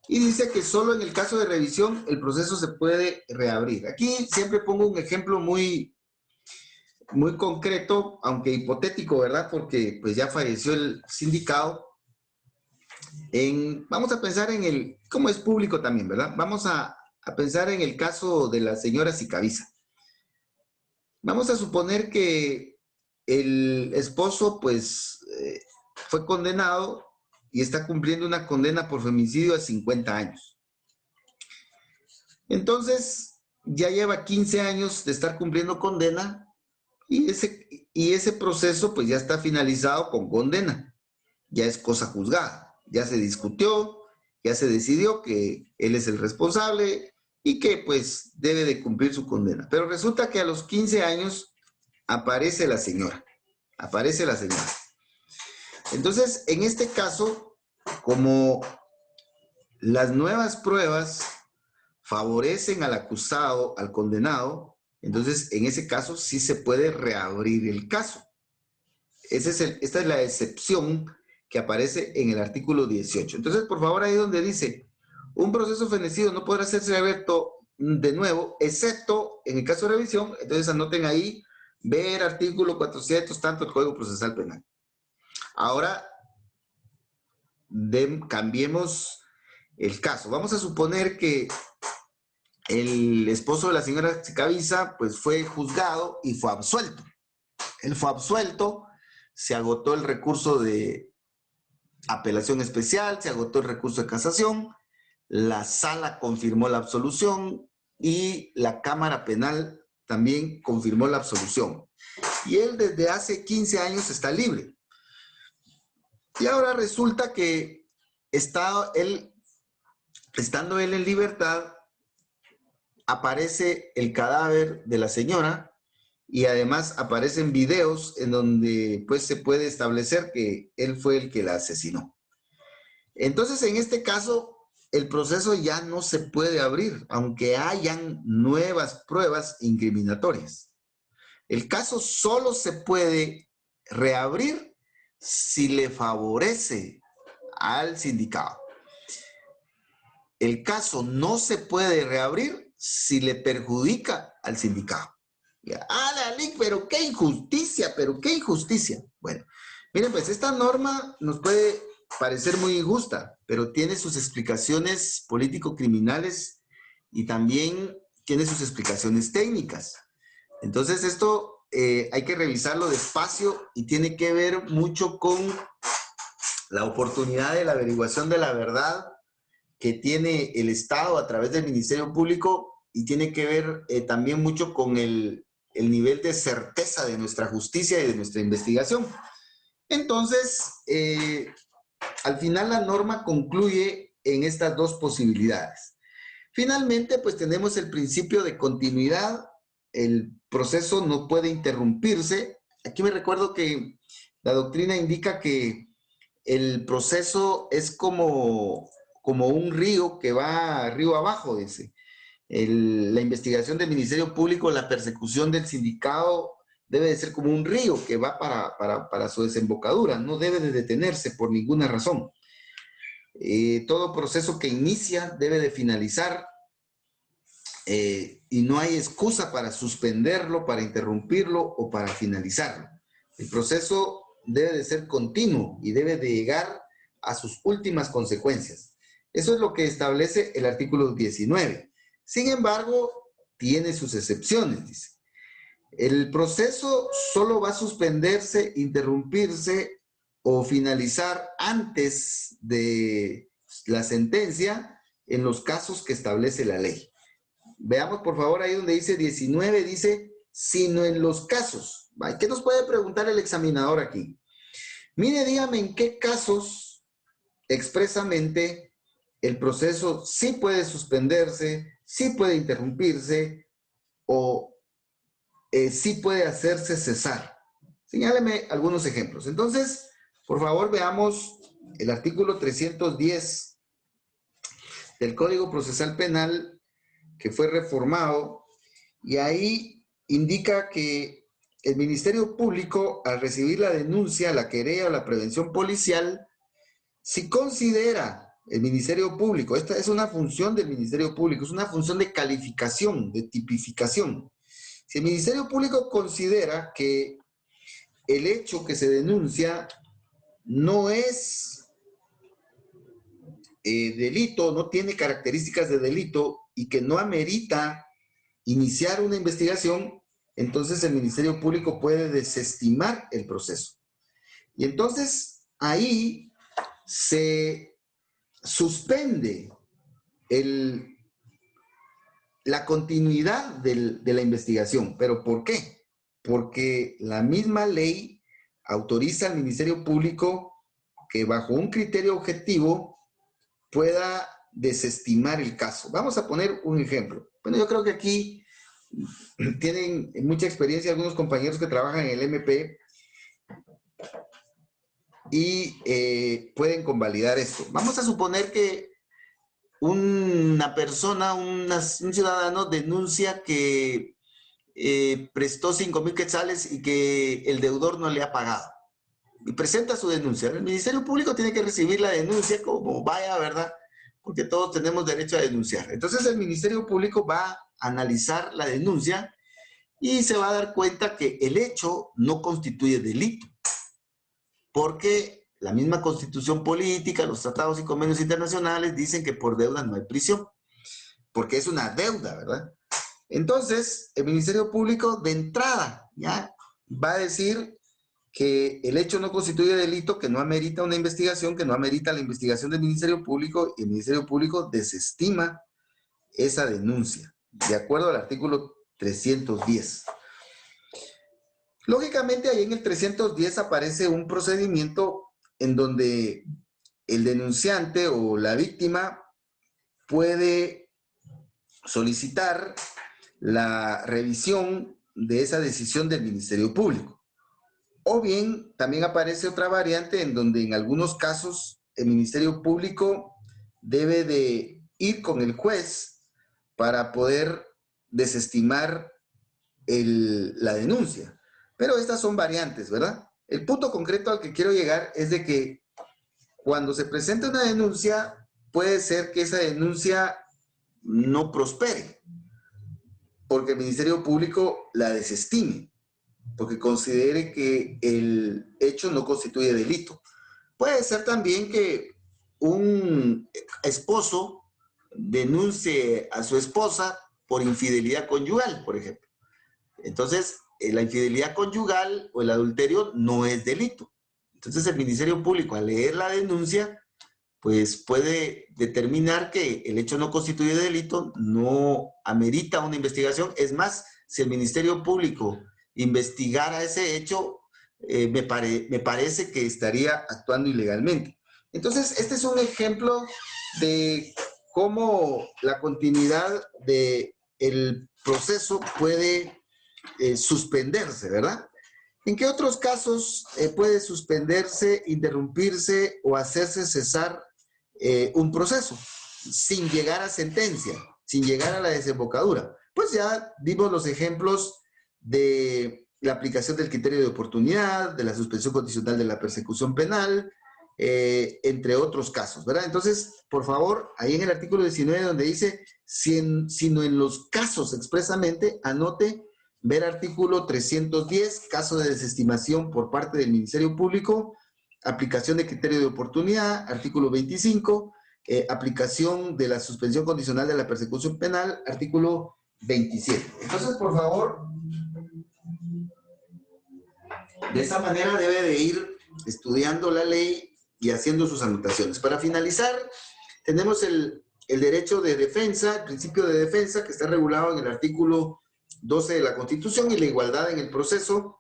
Y dice que solo en el caso de revisión el proceso se puede reabrir. Aquí siempre pongo un ejemplo muy concreto, aunque hipotético, ¿verdad? Porque pues ya falleció el sindicado. Vamos a pensar en el, como es público también, ¿verdad? Vamos a pensar en el caso de la señora Sicabiza. Vamos a suponer que el esposo, pues, fue condenado y está cumpliendo una condena por femicidio a 50 años. Entonces, ya lleva 15 años de estar cumpliendo condena y ese proceso, pues, ya está finalizado con condena. Ya es cosa juzgada. ya se discutió, ya se decidió que él es el responsable y que pues debe de cumplir su condena. Pero resulta que a los 15 años aparece la señora. Aparece la señora. Entonces, en este caso, como las nuevas pruebas favorecen al acusado, al condenado, entonces en ese caso sí se puede reabrir el caso. Esta es la excepción que aparece en el artículo 18. Entonces, por favor, ahí donde dice, un proceso fenecido no podrá hacerse abierto de nuevo, excepto en el caso de revisión, entonces anoten ahí, ver artículo 400, tanto el Código Procesal Penal. Ahora, cambiemos el caso. Vamos a suponer que el esposo de la señora Sicavisa, pues fue juzgado y fue absuelto. Él fue absuelto, se agotó el recurso de apelación especial, se agotó el recurso de casación, la sala confirmó la absolución y la Cámara Penal también confirmó la absolución. Y él desde hace 15 años está libre. Y ahora resulta que estando él en libertad, aparece el cadáver de la señora y además aparecen videos en donde pues se puede establecer que él fue el que la asesinó. Entonces, en este caso, el proceso ya no se puede abrir, aunque hayan nuevas pruebas incriminatorias. El caso solo se puede reabrir si le favorece al sindicado. El caso no se puede reabrir si le perjudica al sindicado. Pero qué injusticia, pero qué injusticia. Bueno, miren, pues esta norma nos puede parecer muy injusta, pero tiene sus explicaciones político-criminales y también tiene sus explicaciones técnicas. Entonces esto hay que revisarlo despacio y tiene que ver mucho con la oportunidad de la averiguación de la verdad que tiene el Estado a través del Ministerio Público y tiene que ver también mucho con el nivel de certeza de nuestra justicia y de nuestra investigación. Entonces, al final la norma concluye en estas dos posibilidades. Finalmente, pues tenemos el principio de continuidad. El proceso no puede interrumpirse. Aquí me recuerdo que la doctrina indica que el proceso es como un río que va río abajo, dice. La investigación del Ministerio Público, la persecución del sindicado debe de ser como un río que va para su desembocadura, no debe de detenerse por ninguna razón. Todo proceso que inicia debe de finalizar y no hay excusa para suspenderlo, para interrumpirlo o para finalizarlo. El proceso debe de ser continuo y debe de llegar a sus últimas consecuencias. Eso es lo que establece el artículo 19. Sin embargo, tiene sus excepciones, dice. El proceso solo va a suspenderse, interrumpirse o finalizar antes de la sentencia en los casos que establece la ley. Veamos, por favor, ahí donde dice 19, dice, sino en los casos. ¿Qué nos puede preguntar el examinador aquí? Mire, dígame en qué casos expresamente el proceso sí puede suspenderse, sí puede interrumpirse o sí puede hacerse cesar. Señáleme algunos ejemplos. Entonces, por favor, veamos el artículo 310 del Código Procesal Penal que fue reformado y ahí indica que el Ministerio Público, al recibir la denuncia, la querella o la prevención policial, si considera el Ministerio Público, esta es una función del Ministerio Público, es una función de calificación, de tipificación. Si el Ministerio Público considera que el hecho que se denuncia no es delito, no tiene características de delito y que no amerita iniciar una investigación, entonces el Ministerio Público puede desestimar el proceso. Y entonces ahí se suspende la continuidad de la investigación. ¿Pero por qué? Porque la misma ley autoriza al Ministerio Público que bajo un criterio objetivo pueda desestimar el caso. Vamos a poner un ejemplo. Bueno, yo creo que aquí tienen mucha experiencia algunos compañeros que trabajan en el MP y pueden convalidar esto. Vamos a suponer que una persona, un ciudadano denuncia que prestó 5,000 quetzales y que el deudor no le ha pagado. Y presenta su denuncia. El Ministerio Público tiene que recibir la denuncia como vaya, ¿verdad? Porque todos tenemos derecho a denunciar. Entonces el Ministerio Público va a analizar la denuncia y se va a dar cuenta que el hecho no constituye delito. Porque la misma Constitución política, los tratados y convenios internacionales dicen que por deuda no hay prisión. Porque es una deuda, ¿verdad? Entonces, el Ministerio Público de entrada ya va a decir que el hecho no constituye delito, que no amerita una investigación, que no amerita la investigación del Ministerio Público, y el Ministerio Público desestima esa denuncia, de acuerdo al artículo 310. Lógicamente, ahí en el 310 aparece un procedimiento en donde el denunciante o la víctima puede solicitar la revisión de esa decisión del Ministerio Público. O bien, también aparece otra variante en donde en algunos casos el Ministerio Público debe de ir con el juez para poder desestimar la denuncia. Pero estas son variantes, ¿verdad? El punto concreto al que quiero llegar es de que cuando se presenta una denuncia, puede ser que esa denuncia no prospere, porque el Ministerio Público la desestime, porque considere que el hecho no constituye delito. Puede ser también que un esposo denuncie a su esposa por infidelidad conyugal, por ejemplo. Entonces, la infidelidad conyugal o el adulterio no es delito. Entonces, el Ministerio Público, al leer la denuncia, pues puede determinar que el hecho no constituye delito, no amerita una investigación. Es más, si el Ministerio Público investigara ese hecho, me parece que estaría actuando ilegalmente. Entonces, este es un ejemplo de cómo la continuidad del proceso puede suspenderse, ¿verdad? ¿En qué otros casos puede suspenderse, interrumpirse o hacerse cesar un proceso sin llegar a sentencia, sin llegar a la desembocadura? Pues ya dimos los ejemplos de la aplicación del criterio de oportunidad, de la suspensión condicional de la persecución penal, entre otros casos, ¿verdad? Entonces, por favor, ahí en el artículo 19 donde dice, sino en los casos expresamente, anote ver artículo 310, caso de desestimación por parte del Ministerio Público, aplicación de criterio de oportunidad, artículo 25, aplicación de la suspensión condicional de la persecución penal, artículo 27. Entonces, por favor, de esa manera debe de ir estudiando la ley y haciendo sus anotaciones. Para finalizar, tenemos el derecho de defensa, el principio de defensa, que está regulado en el artículo 12 de la Constitución, y la igualdad en el proceso,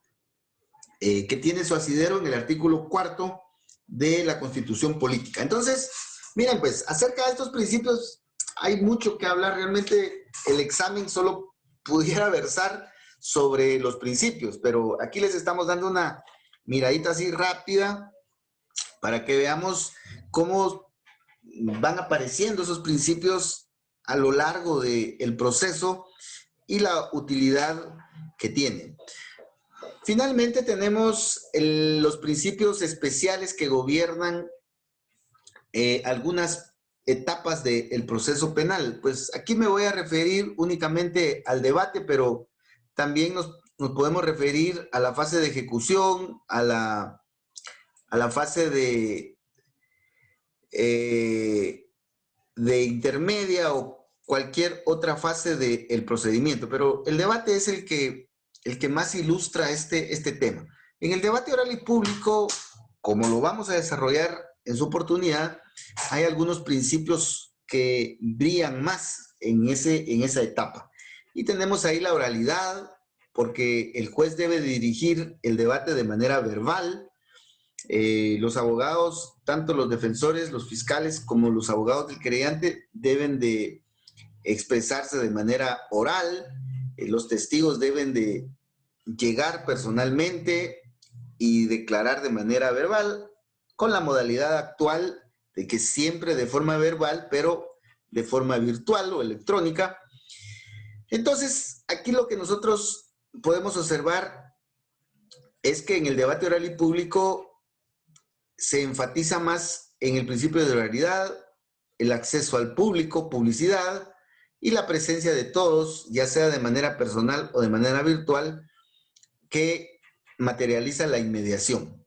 que tiene su asidero en el artículo 4 de la Constitución Política. Entonces, miren, pues, acerca de estos principios hay mucho que hablar. Realmente el examen solo pudiera versar sobre los principios, pero aquí les estamos dando una miradita así rápida para que veamos cómo van apareciendo esos principios a lo largo del proceso y la utilidad que tienen. Finalmente tenemos los principios especiales que gobiernan algunas etapas del proceso penal. Pues aquí me voy a referir únicamente al debate, pero también nos podemos referir a la fase de ejecución, a la fase de intermedia o cualquier otra fase del procedimiento. Pero el debate es el que más ilustra este tema. En el debate oral y público, como lo vamos a desarrollar en su oportunidad, hay algunos principios que brillan más en esa etapa. Y tenemos ahí la oralidad, porque el juez debe dirigir el debate de manera verbal. Los abogados, tanto los defensores, los fiscales, como los abogados del querellante, deben de expresarse de manera oral. Los testigos deben de llegar personalmente y declarar de manera verbal, con la modalidad actual de que siempre de forma verbal, pero de forma virtual o electrónica. Entonces, aquí lo que nosotros podemos observar es que en el debate oral y público se enfatiza más en el principio de oralidad, el acceso al público, publicidad y la presencia de todos, ya sea de manera personal o de manera virtual, que materializa la inmediación.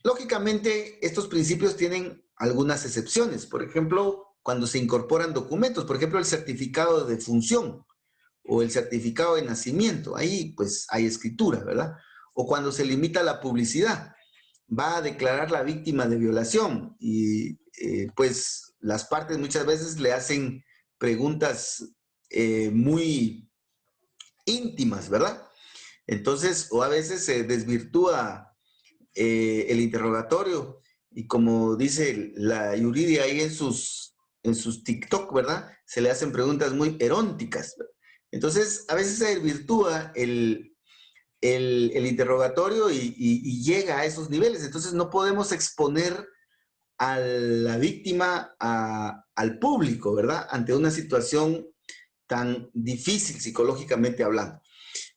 Lógicamente, estos principios tienen algunas excepciones. Por ejemplo, cuando se incorporan documentos, por ejemplo, el certificado de defunción o el certificado de nacimiento, ahí pues hay escritura, ¿verdad? O cuando se limita la publicidad, va a declarar la víctima de violación y pues las partes muchas veces le hacen preguntas muy íntimas, ¿verdad? Entonces, o a veces se desvirtúa el interrogatorio y como dice la Yuridia ahí en sus TikTok, ¿verdad? Se le hacen preguntas muy eróticas. Entonces, a veces se desvirtúa el interrogatorio y llega a esos niveles. Entonces, no podemos exponer a la víctima al público, ¿verdad? Ante una situación tan difícil psicológicamente hablando.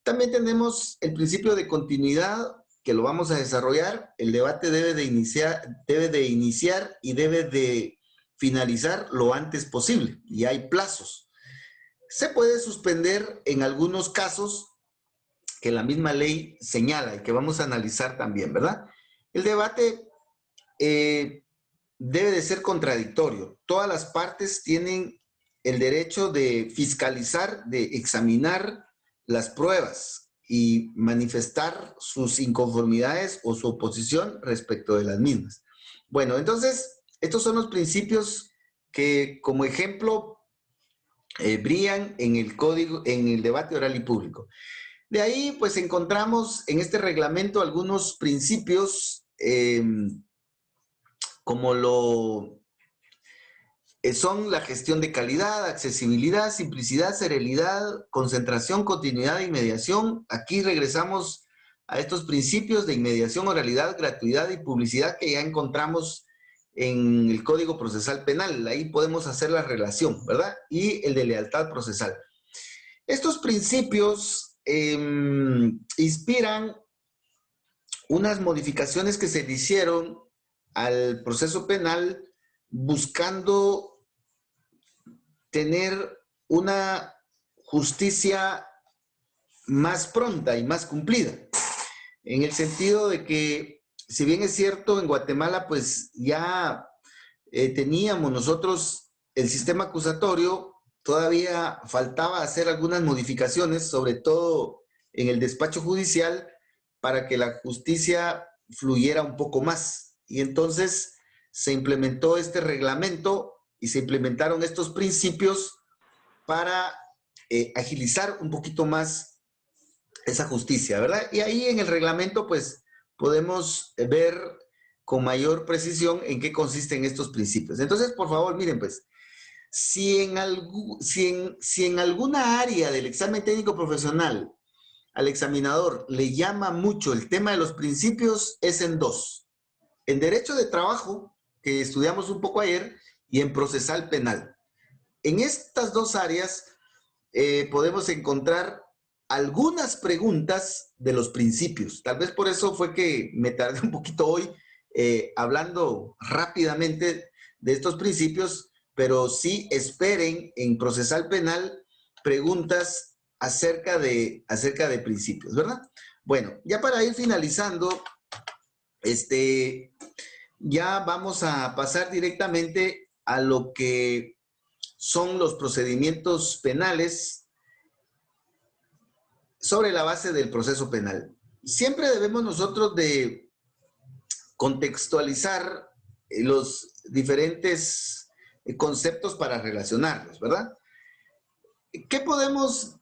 También tenemos el principio de continuidad, que lo vamos a desarrollar. El debate debe de iniciar y debe de finalizar lo antes posible, y hay plazos. Se puede suspender en algunos casos que la misma ley señala y que vamos a analizar también, ¿verdad? El debate debe de ser contradictorio. Todas las partes tienen el derecho de fiscalizar, de examinar las pruebas y manifestar sus inconformidades o su oposición respecto de las mismas. Bueno, entonces, estos son los principios que como ejemplo brillan en el código, en el debate oral y público. De ahí, pues encontramos en este reglamento algunos principios como son la gestión de calidad, accesibilidad, simplicidad, serenidad, concentración, continuidad e inmediación. Aquí regresamos a estos principios de inmediación, oralidad, gratuidad y publicidad que ya encontramos en el Código Procesal Penal. Ahí podemos hacer la relación, ¿verdad? Y el de lealtad procesal. Estos principios inspiran unas modificaciones que se le hicieron al proceso penal buscando tener una justicia más pronta y más cumplida. En el sentido de que, si bien es cierto, en Guatemala pues ya teníamos nosotros el sistema acusatorio, todavía faltaba hacer algunas modificaciones, sobre todo en el despacho judicial, para que la justicia fluyera un poco más. Y entonces se implementó este reglamento y se implementaron estos principios para agilizar un poquito más esa justicia, ¿verdad? Y ahí en el reglamento, pues, podemos ver con mayor precisión en qué consisten estos principios. Entonces, por favor, miren, pues, si en alguna área del examen técnico profesional al examinador le llama mucho el tema de los principios, es en dos. En derecho de trabajo, que estudiamos un poco ayer, y en procesal penal. En estas dos áreas podemos encontrar algunas preguntas de los principios. Tal vez por eso fue que me tardé un poquito hoy hablando rápidamente de estos principios, pero sí esperen en procesal penal preguntas acerca de principios, ¿verdad? Bueno, ya para ir finalizando, ya vamos a pasar directamente a lo que son los procedimientos penales sobre la base del proceso penal. Siempre debemos nosotros de contextualizar los diferentes conceptos para relacionarlos, ¿verdad? ¿Qué podemos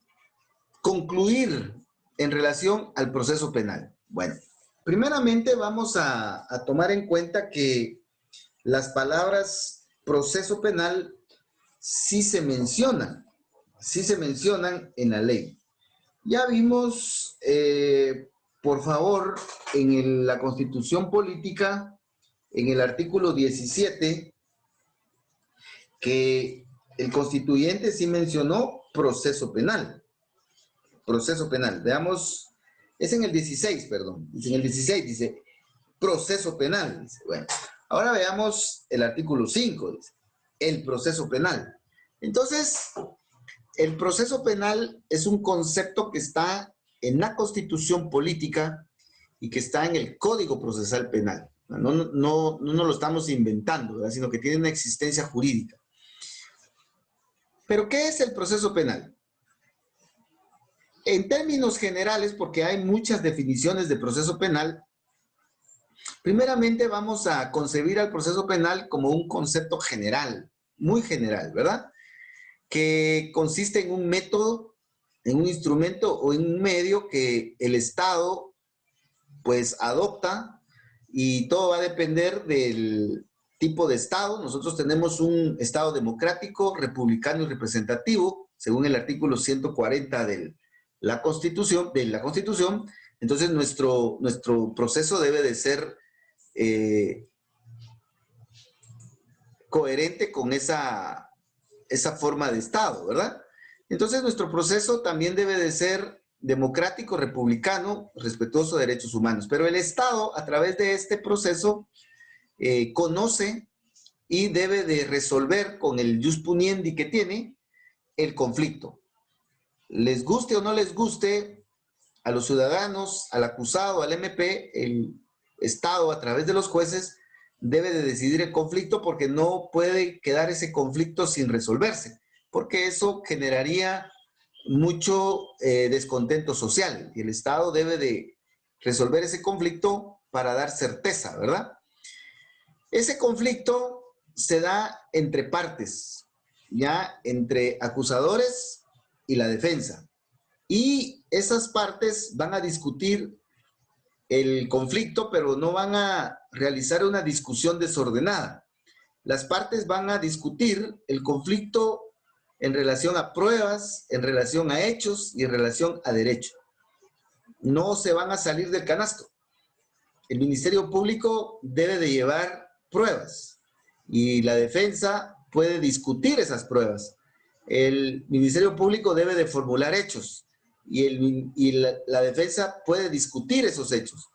concluir en relación al proceso penal? Bueno, primeramente vamos a tomar en cuenta que las palabras proceso penal sí se mencionan en la ley. Ya vimos, por favor, en la Constitución Política, en el artículo 17, que el constituyente sí mencionó proceso penal. Proceso penal. Veamos, es en el 16, perdón. Es en el 16, dice proceso penal. Dice, bueno, ahora veamos el artículo 5, dice, el proceso penal. Entonces, el proceso penal es un concepto que está en la Constitución Política y que está en el Código Procesal Penal. No lo estamos inventando, ¿verdad? Sino que tiene una existencia jurídica. ¿Pero qué es el proceso penal? En términos generales, porque hay muchas definiciones de proceso penal, primeramente vamos a concebir al proceso penal como un concepto general, muy general, ¿verdad? Que consiste en un método, en un instrumento o en un medio que el Estado pues adopta, y todo va a depender del tipo de Estado. Nosotros tenemos un Estado democrático, republicano y representativo, según el artículo 140 de la Constitución. Entonces nuestro proceso debe de ser coherente con esa forma de Estado, ¿verdad? Entonces nuestro proceso también debe de ser democrático, republicano, respetuoso de derechos humanos. Pero el Estado, a través de este proceso, conoce y debe de resolver con el jus puniendi que tiene el conflicto. Les guste o no les guste a los ciudadanos, al acusado, al MP, el Estado, a través de los jueces, debe de decidir el conflicto, porque no puede quedar ese conflicto sin resolverse, porque eso generaría mucho descontento social, y el Estado debe de resolver ese conflicto para dar certeza, ¿verdad? Ese conflicto se da entre partes, ya entre acusadores y la defensa, y esas partes van a discutir el conflicto, pero no van a realizar una discusión desordenada. Las partes van a discutir el conflicto en relación a pruebas, en relación a hechos y en relación a derecho. No se van a salir del canasto. El Ministerio Público debe de llevar pruebas y la defensa puede discutir esas pruebas. El Ministerio Público debe de formular hechos y la defensa puede discutir esos hechos.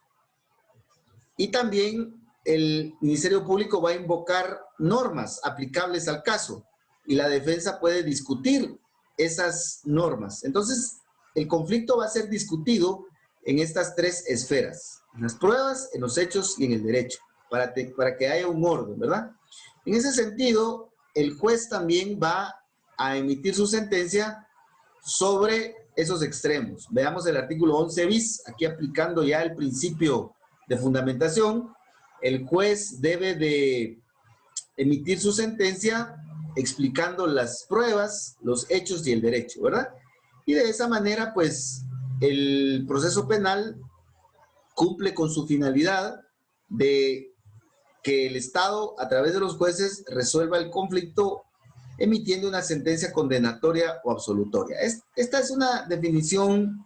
Y también el Ministerio Público va a invocar normas aplicables al caso, y la defensa puede discutir esas normas. Entonces, el conflicto va a ser discutido en estas tres esferas: en las pruebas, en los hechos y en el derecho, para que haya un orden, ¿verdad? En ese sentido, el juez también va a emitir su sentencia sobre esos extremos. Veamos el artículo 11 bis, aquí aplicando ya el principio de fundamentación. El juez debe de emitir su sentencia explicando las pruebas, los hechos y el derecho, ¿verdad? Y de esa manera, pues, el proceso penal cumple con su finalidad de que el Estado, a través de los jueces, resuelva el conflicto emitiendo una sentencia condenatoria o absolutoria. Esta es una definición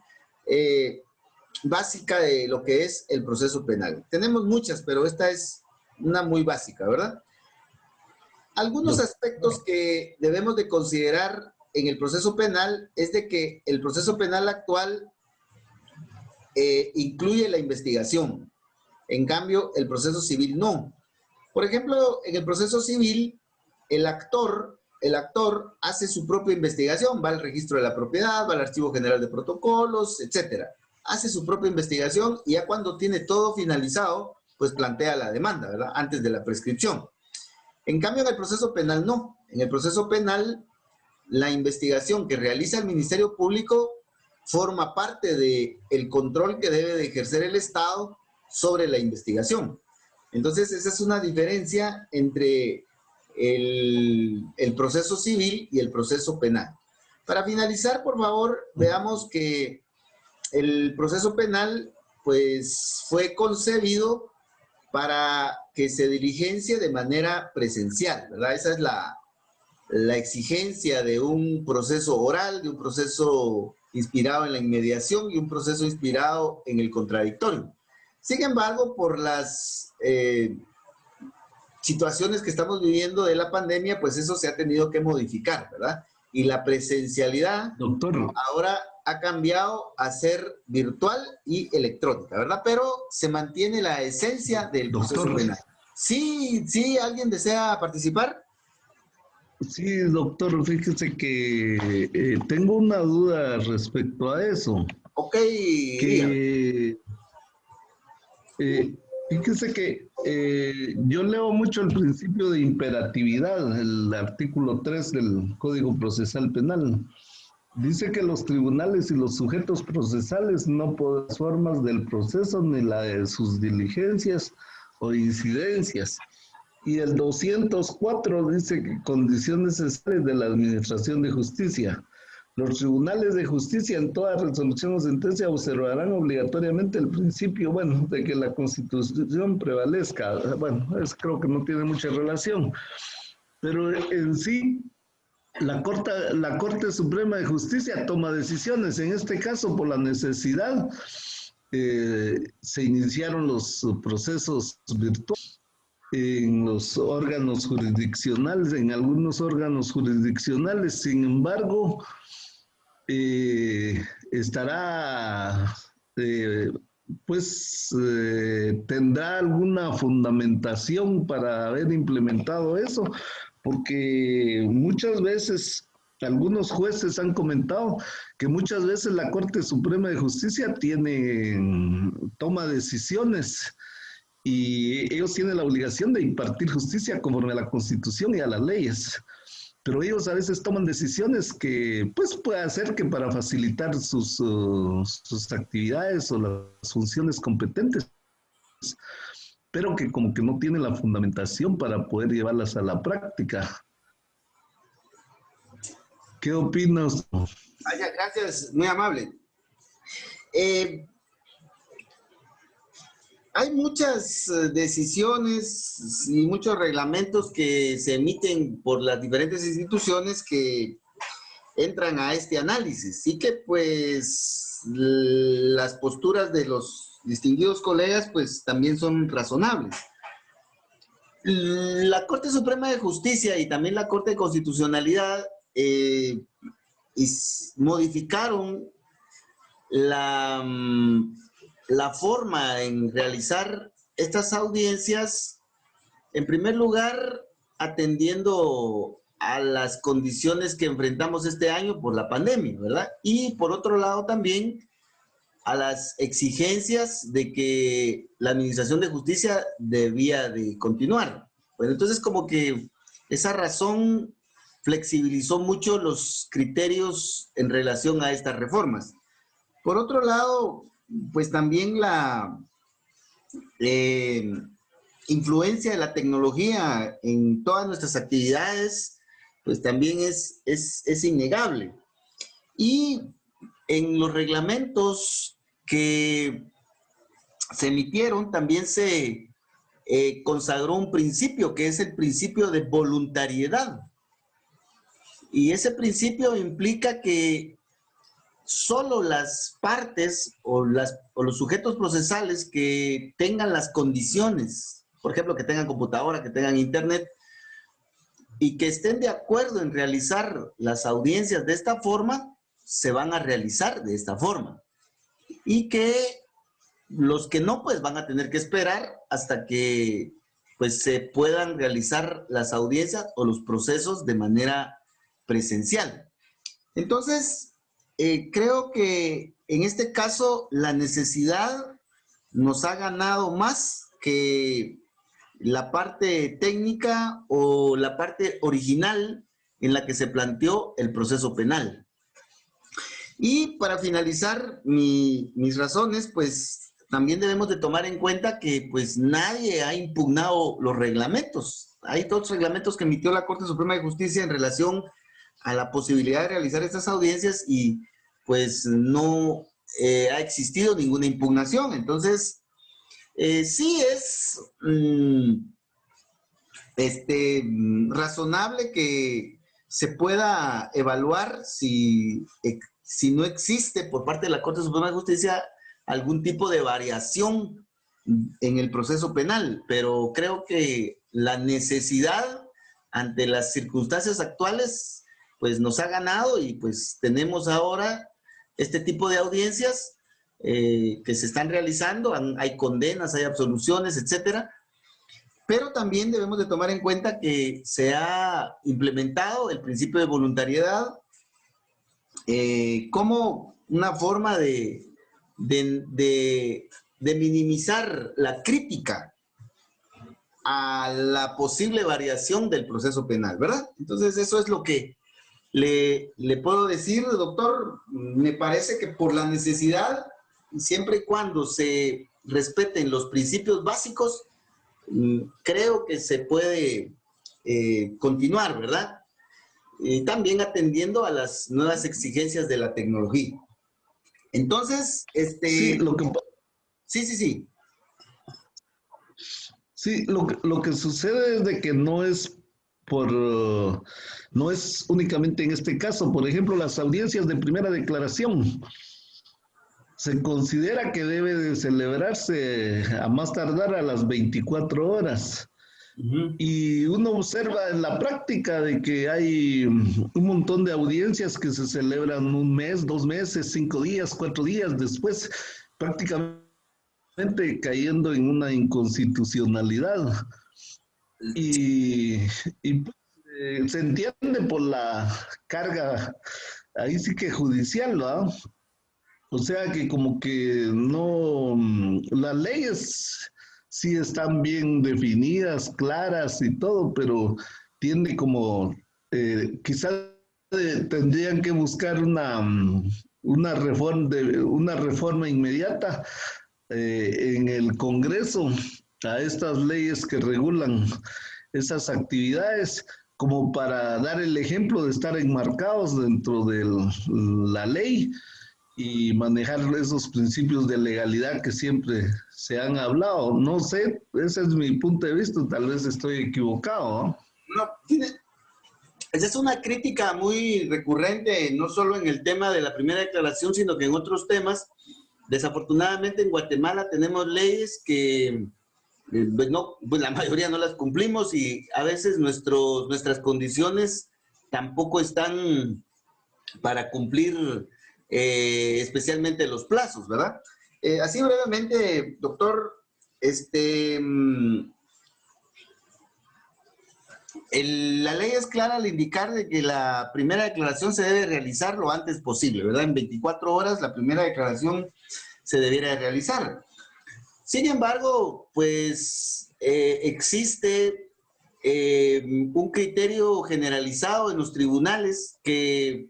básica de lo que es el proceso penal. Tenemos muchas, pero esta es una muy básica, ¿verdad? Algunos aspectos que debemos de considerar en el proceso penal es de que el proceso penal actual incluye la investigación. En cambio, el proceso civil no. Por ejemplo, en el proceso civil, el actor hace su propia investigación, va al registro de la propiedad, va al archivo general de protocolos, etcétera. Hace su propia investigación y ya cuando tiene todo finalizado, pues plantea la demanda, ¿verdad? Antes de la prescripción. En cambio, en el proceso penal no. En el proceso penal, la investigación que realiza el Ministerio Público forma parte del control que debe de ejercer el Estado sobre la investigación. Entonces, esa es una diferencia entre el proceso civil y el proceso penal. Para finalizar, por favor, veamos que el proceso penal pues fue concebido para que se diligencie de manera presencial, ¿verdad? Esa es la exigencia de un proceso oral, de un proceso inspirado en la inmediación y un proceso inspirado en el contradictorio. Sin embargo, por las situaciones que estamos viviendo de la pandemia, pues eso se ha tenido que modificar, ¿verdad? Y la presencialidad Doctor, ahora ha cambiado a ser virtual y electrónica, ¿verdad? Pero se mantiene la esencia del proceso doctor. penal. Sí, sí, ¿alguien desea participar? Sí, doctor, fíjese que tengo una duda respecto a eso. Ok, dígame. Que fíjese que yo leo mucho el principio de imperatividad, el artículo 3 del Código Procesal Penal. Dice que los tribunales y los sujetos procesales no por las formas del proceso ni la de sus diligencias o incidencias. Y el 204 dice que condiciones necesarias de la administración de justicia. Los tribunales de justicia en toda resolución o sentencia observarán obligatoriamente el principio, bueno, de que la Constitución prevalezca. Bueno, creo que no tiene mucha relación. Pero en sí, la Corte Suprema de Justicia toma decisiones. En este caso, por la necesidad, se iniciaron los procesos virtuales en los órganos jurisdiccionales, en algunos órganos jurisdiccionales. Sin embargo, estará, tendrá alguna fundamentación para haber implementado eso, porque muchas veces algunos jueces han comentado que muchas veces la Corte Suprema de Justicia toma decisiones y ellos tienen la obligación de impartir justicia conforme a la Constitución y a las leyes. Pero ellos a veces toman decisiones que pues puede hacer que para facilitar sus actividades o las funciones competentes, pero que como que no tienen la fundamentación para poder llevarlas a la práctica. ¿Qué opinas? Vaya, gracias, muy amable. Hay muchas decisiones y muchos reglamentos que se emiten por las diferentes instituciones que entran a este análisis y que pues las posturas de los distinguidos colegas pues también son razonables. La Corte Suprema de Justicia y también la Corte de Constitucionalidad modificaron la forma en realizar estas audiencias, en primer lugar, atendiendo a las condiciones que enfrentamos este año por la pandemia, ¿verdad? Y por otro lado también a las exigencias de que la Administración de Justicia debía de continuar. Bueno, entonces como que esa razón flexibilizó mucho los criterios en relación a estas reformas. Por otro lado, pues también la influencia de la tecnología en todas nuestras actividades, pues también es innegable. Y en los reglamentos que se emitieron también se consagró un principio, que es el principio de voluntariedad. Y ese principio implica que solo las partes o los sujetos procesales que tengan las condiciones, por ejemplo, que tengan computadora, que tengan internet, y que estén de acuerdo en realizar las audiencias de esta forma, se van a realizar de esta forma. Y que los que no, pues van a tener que esperar hasta que pues se puedan realizar las audiencias o los procesos de manera presencial. Entonces, creo que en este caso la necesidad nos ha ganado más que la parte técnica o la parte original en la que se planteó el proceso penal. Y para finalizar mis razones, pues también debemos de tomar en cuenta que pues nadie ha impugnado los reglamentos. Hay todos los reglamentos que emitió la Corte Suprema de Justicia en relación a la posibilidad de realizar estas audiencias y pues no ha existido ninguna impugnación. Entonces, sí es razonable que se pueda evaluar si no existe por parte de la Corte Suprema de Justicia algún tipo de variación en el proceso penal, pero creo que la necesidad ante las circunstancias actuales pues nos ha ganado y pues tenemos ahora este tipo de audiencias que se están realizando, hay condenas, hay absoluciones, etcétera, pero también debemos de tomar en cuenta que se ha implementado el principio de voluntariedad como una forma de minimizar la crítica a la posible variación del proceso penal, ¿verdad? Entonces, eso es lo que le puedo decir, doctor. Me parece que por la necesidad, siempre y cuando se respeten los principios básicos, creo que se puede continuar, ¿verdad? También atendiendo a las nuevas exigencias de la tecnología. Entonces, Sí, sí. Sí, lo que sucede es de que no es no es únicamente en este caso. Por ejemplo, las audiencias de primera declaración. Se considera que debe de celebrarse a más tardar a las 24 horas. Y uno observa en la práctica de que hay un montón de audiencias que se celebran un mes, 2 meses, 5 días, 4 días después, prácticamente cayendo en una inconstitucionalidad. Y se entiende por la carga, ahí sí que judicial, ¿no? O sea que como que no, las leyes sí están bien definidas, claras y todo, pero tiende como, quizás tendrían que buscar una reforma inmediata en el Congreso a estas leyes que regulan esas actividades, como para dar el ejemplo de estar enmarcados dentro de la ley y manejar esos principios de legalidad que siempre se han hablado. No sé, ese es mi punto de vista, tal vez estoy equivocado, ¿no? No, esa es una crítica muy recurrente, no solo en el tema de la primera declaración, sino que en otros temas. Desafortunadamente en Guatemala tenemos leyes que pues la mayoría no las cumplimos y a veces nuestras condiciones tampoco están para cumplir especialmente los plazos, ¿verdad? Así brevemente, doctor, la ley es clara al indicar de que la primera declaración se debe realizar lo antes posible, ¿verdad? En 24 horas la primera declaración se debiera realizar. Sin embargo, pues existe un criterio generalizado en los tribunales que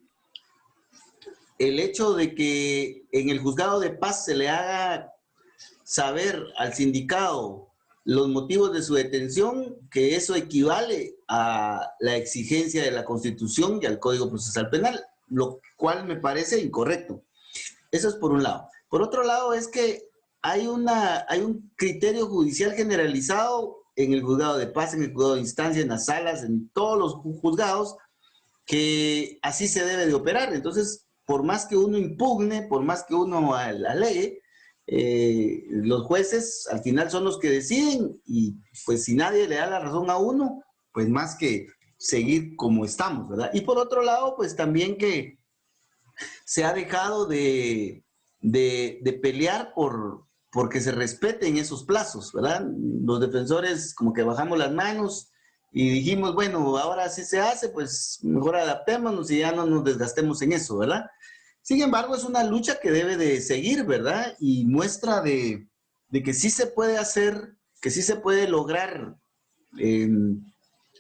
el hecho de que en el juzgado de paz se le haga saber al sindicado los motivos de su detención, que eso equivale a la exigencia de la Constitución y al Código Procesal Penal, lo cual me parece incorrecto. Eso es por un lado. Por otro lado es que hay un criterio judicial generalizado en el juzgado de paz, en el juzgado de instancia, en las salas, en todos los juzgados, que así se debe de operar. Entonces, por más que uno impugne, por más que uno alegue, los jueces al final son los que deciden y pues si nadie le da la razón a uno, pues más que seguir como estamos, ¿verdad? Y por otro lado, pues también que se ha dejado de pelear porque se respeten esos plazos, ¿verdad? Los defensores como que bajamos las manos y dijimos, bueno, ahora sí se hace, pues mejor adaptémonos y ya no nos desgastemos en eso, ¿verdad? Sin embargo, es una lucha que debe de seguir, ¿verdad? Y muestra de que sí se puede hacer, que sí se puede lograr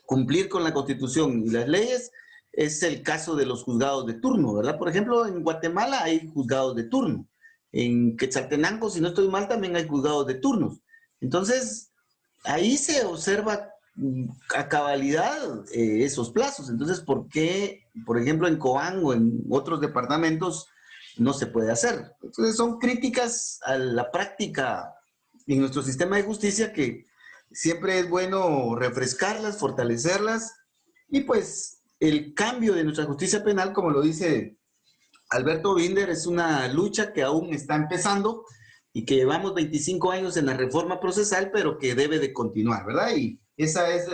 cumplir con la Constitución y las leyes, es el caso de los juzgados de turno, ¿verdad? Por ejemplo, en Guatemala hay juzgados de turno. En Quetzaltenango, si no estoy mal, también hay juzgados de turnos. Entonces, ahí se observa a cabalidad esos plazos. Entonces, ¿por qué, por ejemplo, en Cobán o en otros departamentos no se puede hacer. Entonces son críticas a la práctica en nuestro sistema de justicia que siempre es bueno refrescarlas, fortalecerlas, y pues el cambio de nuestra justicia penal, como lo dice Alberto Binder, es una lucha que aún está empezando y que llevamos 25 años en la reforma procesal, pero que debe de continuar, ¿verdad? Y esa es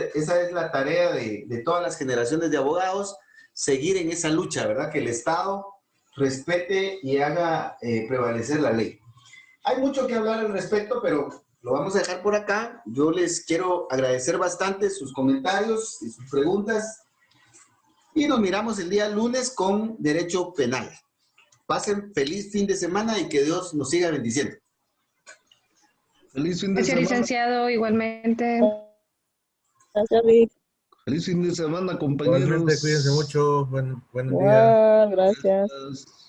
la tarea de todas las generaciones de abogados, seguir en esa lucha, ¿verdad? Que el Estado respete y haga prevalecer la ley. Hay mucho que hablar al respecto, pero lo vamos a dejar por acá. Yo les quiero agradecer bastante sus comentarios y sus preguntas. Y nos miramos el día lunes con Derecho Penal. Pasen feliz fin de semana y que Dios nos siga bendiciendo. Feliz fin de Gracias, semana. licenciado, igualmente. Gracias, Vic. Feliz fin de semana, Igualmente, compañeros. cuídense mucho. Buen día. Igual, gracias. Gracias.